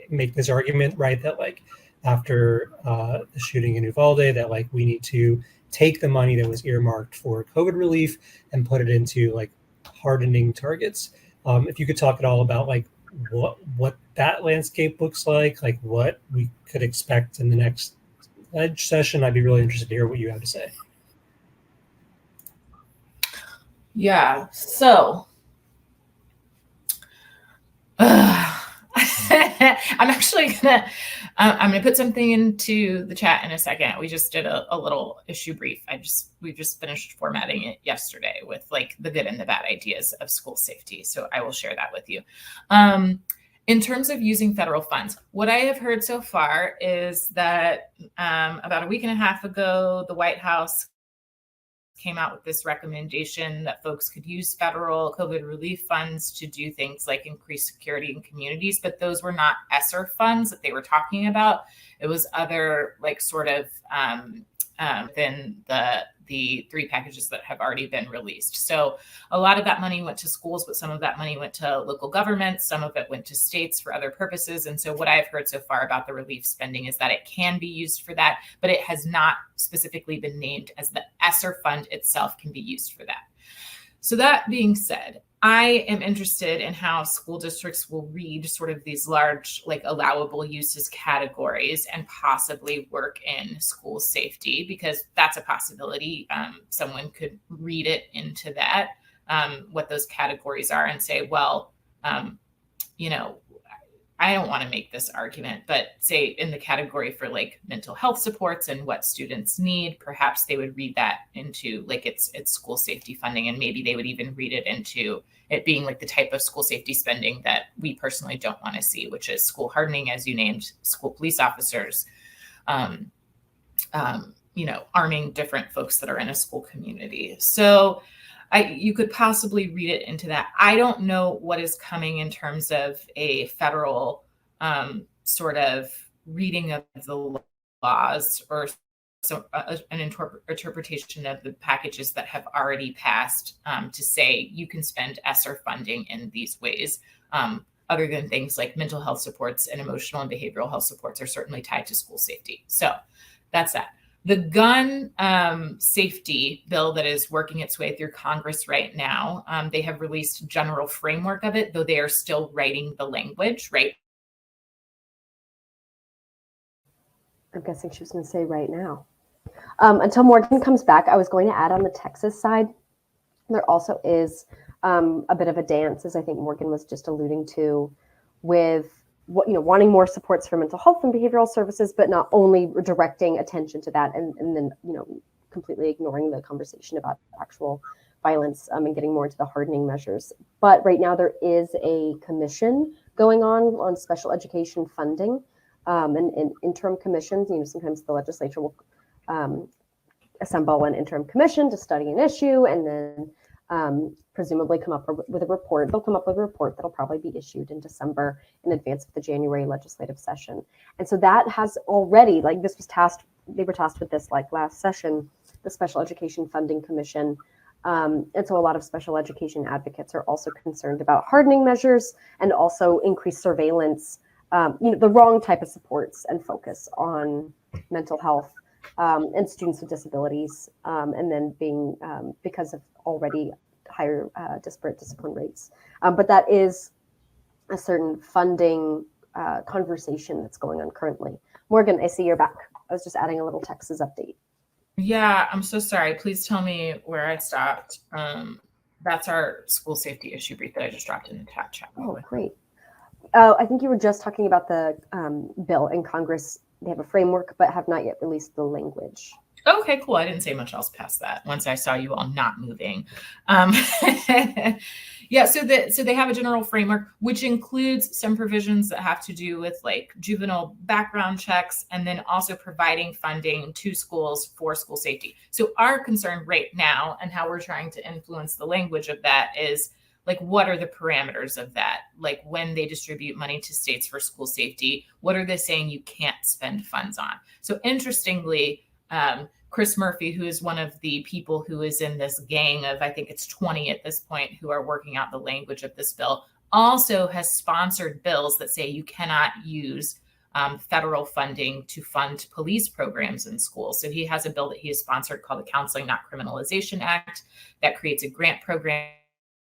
make this argument, right, that like after the shooting in Uvalde, that like we need to take the money that was earmarked for COVID relief and put it into like hardening targets. If you could talk at all about like what that landscape looks like what we could expect in the next ledge session, I'd be really interested to hear what you have to say. Yeah, so I'm actually I'm gonna put something into the chat in a second. We just did a little issue brief. We just finished formatting it yesterday with like the good and the bad ideas of school safety. So I will share that with you. In terms of using federal funds, what I have heard so far is that about a week and a half ago, the White House came out with this recommendation that folks could use federal COVID relief funds to do things like increase security in communities, but those were not ESSER funds that they were talking about. It was other like sort of than the three packages that have already been released. So a lot of that money went to schools, but some of that money went to local governments. Some of it went to states for other purposes. And so what I've heard so far about the relief spending is that it can be used for that, but it has not specifically been named as the ESSER fund itself can be used for that. So that being said, I am interested in how school districts will read sort of these large, like allowable uses categories and possibly work in school safety, because that's a possibility. Someone could read it into that, what those categories are, and say, well, I don't want to make this argument, but say in the category for like mental health supports and what students need, perhaps they would read that into like it's school safety funding, and maybe they would even read it into it being like the type of school safety spending that we personally don't want to see, which is school hardening, as you named, school police officers, arming different folks that are in a school community. So you could possibly read it into that. I don't know what is coming in terms of a federal sort of reading of the laws, or an interpretation of the packages that have already passed to say you can spend ESSER funding in these ways, other than things like mental health supports and emotional and behavioral health supports are certainly tied to school safety. So that's that. The gun safety bill that is working its way through Congress right now, they have released a general framework of it, though they are still writing the language, right? I'm guessing she was going to say right now. Until Morgan comes back, I was going to add on the Texas side, there also is a bit of a dance, as I think Morgan was just alluding to, with wanting more supports for mental health and behavioral services, but not only directing attention to that and then completely ignoring the conversation about actual violence and getting more into the hardening measures. But right now there is a commission going on special education funding, and interim commissions. Sometimes the legislature will assemble an interim commission to study an issue and then presumably come up with a report. They'll come up with a report that'll probably be issued in December in advance of the January legislative session. And so that has already, they were tasked with this last session, the Special Education Funding Commission. And so a lot of special education advocates are also concerned about hardening measures and also increased surveillance, the wrong type of supports and focus on mental health and students with disabilities, and then being because of already higher disparate discipline rates. But that is a certain funding conversation that's going on currently. Morgan, I see you're back. I was just adding a little Texas update. Yeah, I'm so sorry. Please tell me where I stopped. That's our school safety issue brief that I just dropped in the chat. Oh, great. I think you were just talking about the bill in Congress. They have a framework, but have not yet released the language. Okay, cool. I didn't say much else past that once I saw you all not moving. Yeah, so they have a general framework, which includes some provisions that have to do with juvenile background checks, and then also providing funding to schools for school safety. So our concern right now, and how we're trying to influence the language of that, is what are the parameters of that? When they distribute money to states for school safety, what are they saying you can't spend funds on? So interestingly, Chris Murphy, who is one of the people who is in this gang of, I think it's 20 at this point, who are working out the language of this bill, also has sponsored bills that say you cannot use federal funding to fund police programs in schools. So he has a bill that he has sponsored called the Counseling Not Criminalization Act that creates a grant program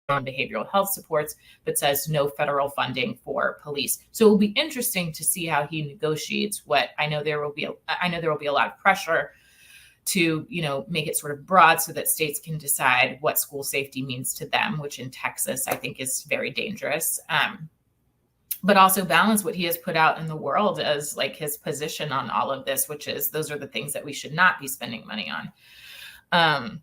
on behavioral health supports, but says no federal funding for police. So it will be interesting to see how he negotiates what I know there will be a lot of pressure to make it sort of broad so that states can decide what school safety means to them, which in Texas I think is very dangerous. But also balance what he has put out in the world as his position on all of this, which is those are the things that we should not be spending money on.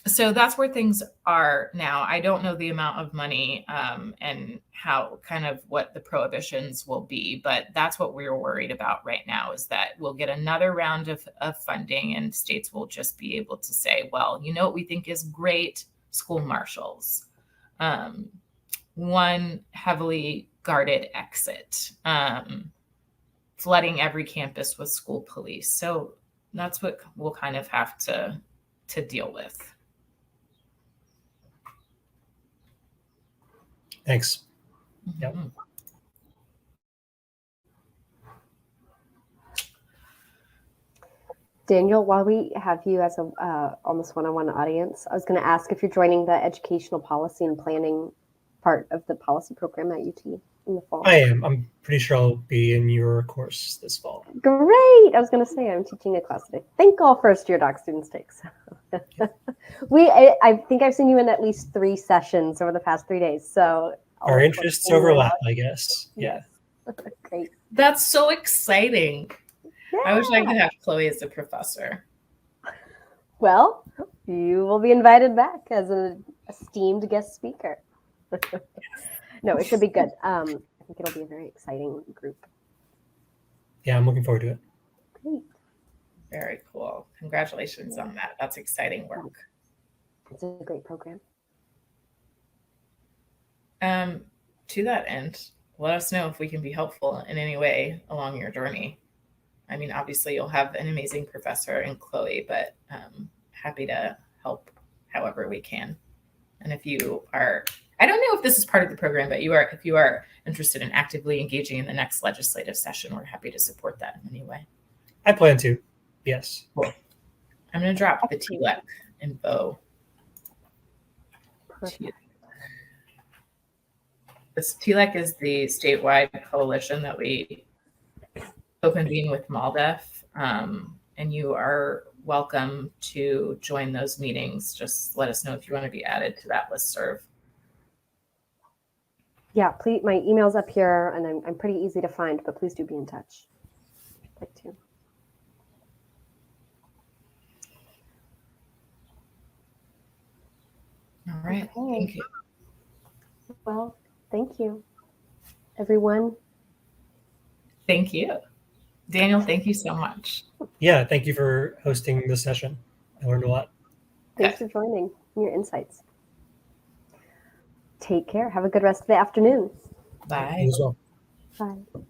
So that's where things are now. I don't know the amount of money and how what the prohibitions will be, but that's what we're worried about right now, is that we'll get another round of funding and states will just be able to say, well, what we think is great? School marshals, one heavily guarded exit, flooding every campus with school police. So that's what we'll kind of have to deal with. Thanks. Yep. Daniel, while we have you as a almost one-on-one audience, I was going to ask if you're joining the educational policy and planning part of the policy program at UT in the fall. I am. I'm pretty sure I'll be in your course this fall. Great. I was going to say I'm teaching a class today. I think all first-year doc students take. I think I've seen you in at least 3 sessions over the past 3 days. So all Our of interests what's going overlap, on. I guess. Yeah. Yes. Great. That's so exciting. I wish I Yeah. could have Chloe as a professor. Well, you will be invited back as an esteemed guest speaker. No, it should be good. I think it'll be a very exciting group. Yeah, I'm looking forward to it. Great. Very cool. Congratulations on that. That's exciting work. It's a great program. To that end, let us know if we can be helpful in any way along your journey. I mean, obviously you'll have an amazing professor in Chloe, but happy to help however we can. And if you are, I don't know if this is part of the program, but if you are interested in actively engaging in the next legislative session, we're happy to support that in any way. I plan to. Yes. Cool. I'm going to drop the TLEC info. Perfect. This TLEC is the statewide coalition that we co-convene with MALDEF, and you are welcome to join those meetings. Just let us know if you want to be added to that listserv. Yeah, please. My email's up here, and I'm pretty easy to find, but please do be in touch. I'd like to. All right. Okay. Thank you. Well, thank you, everyone. Thank you. Daniel, thank you so much. Yeah, thank you for hosting this session. I learned a lot. Thanks for joining and your insights. Take care. Have a good rest of the afternoon. Bye. You as well. Bye.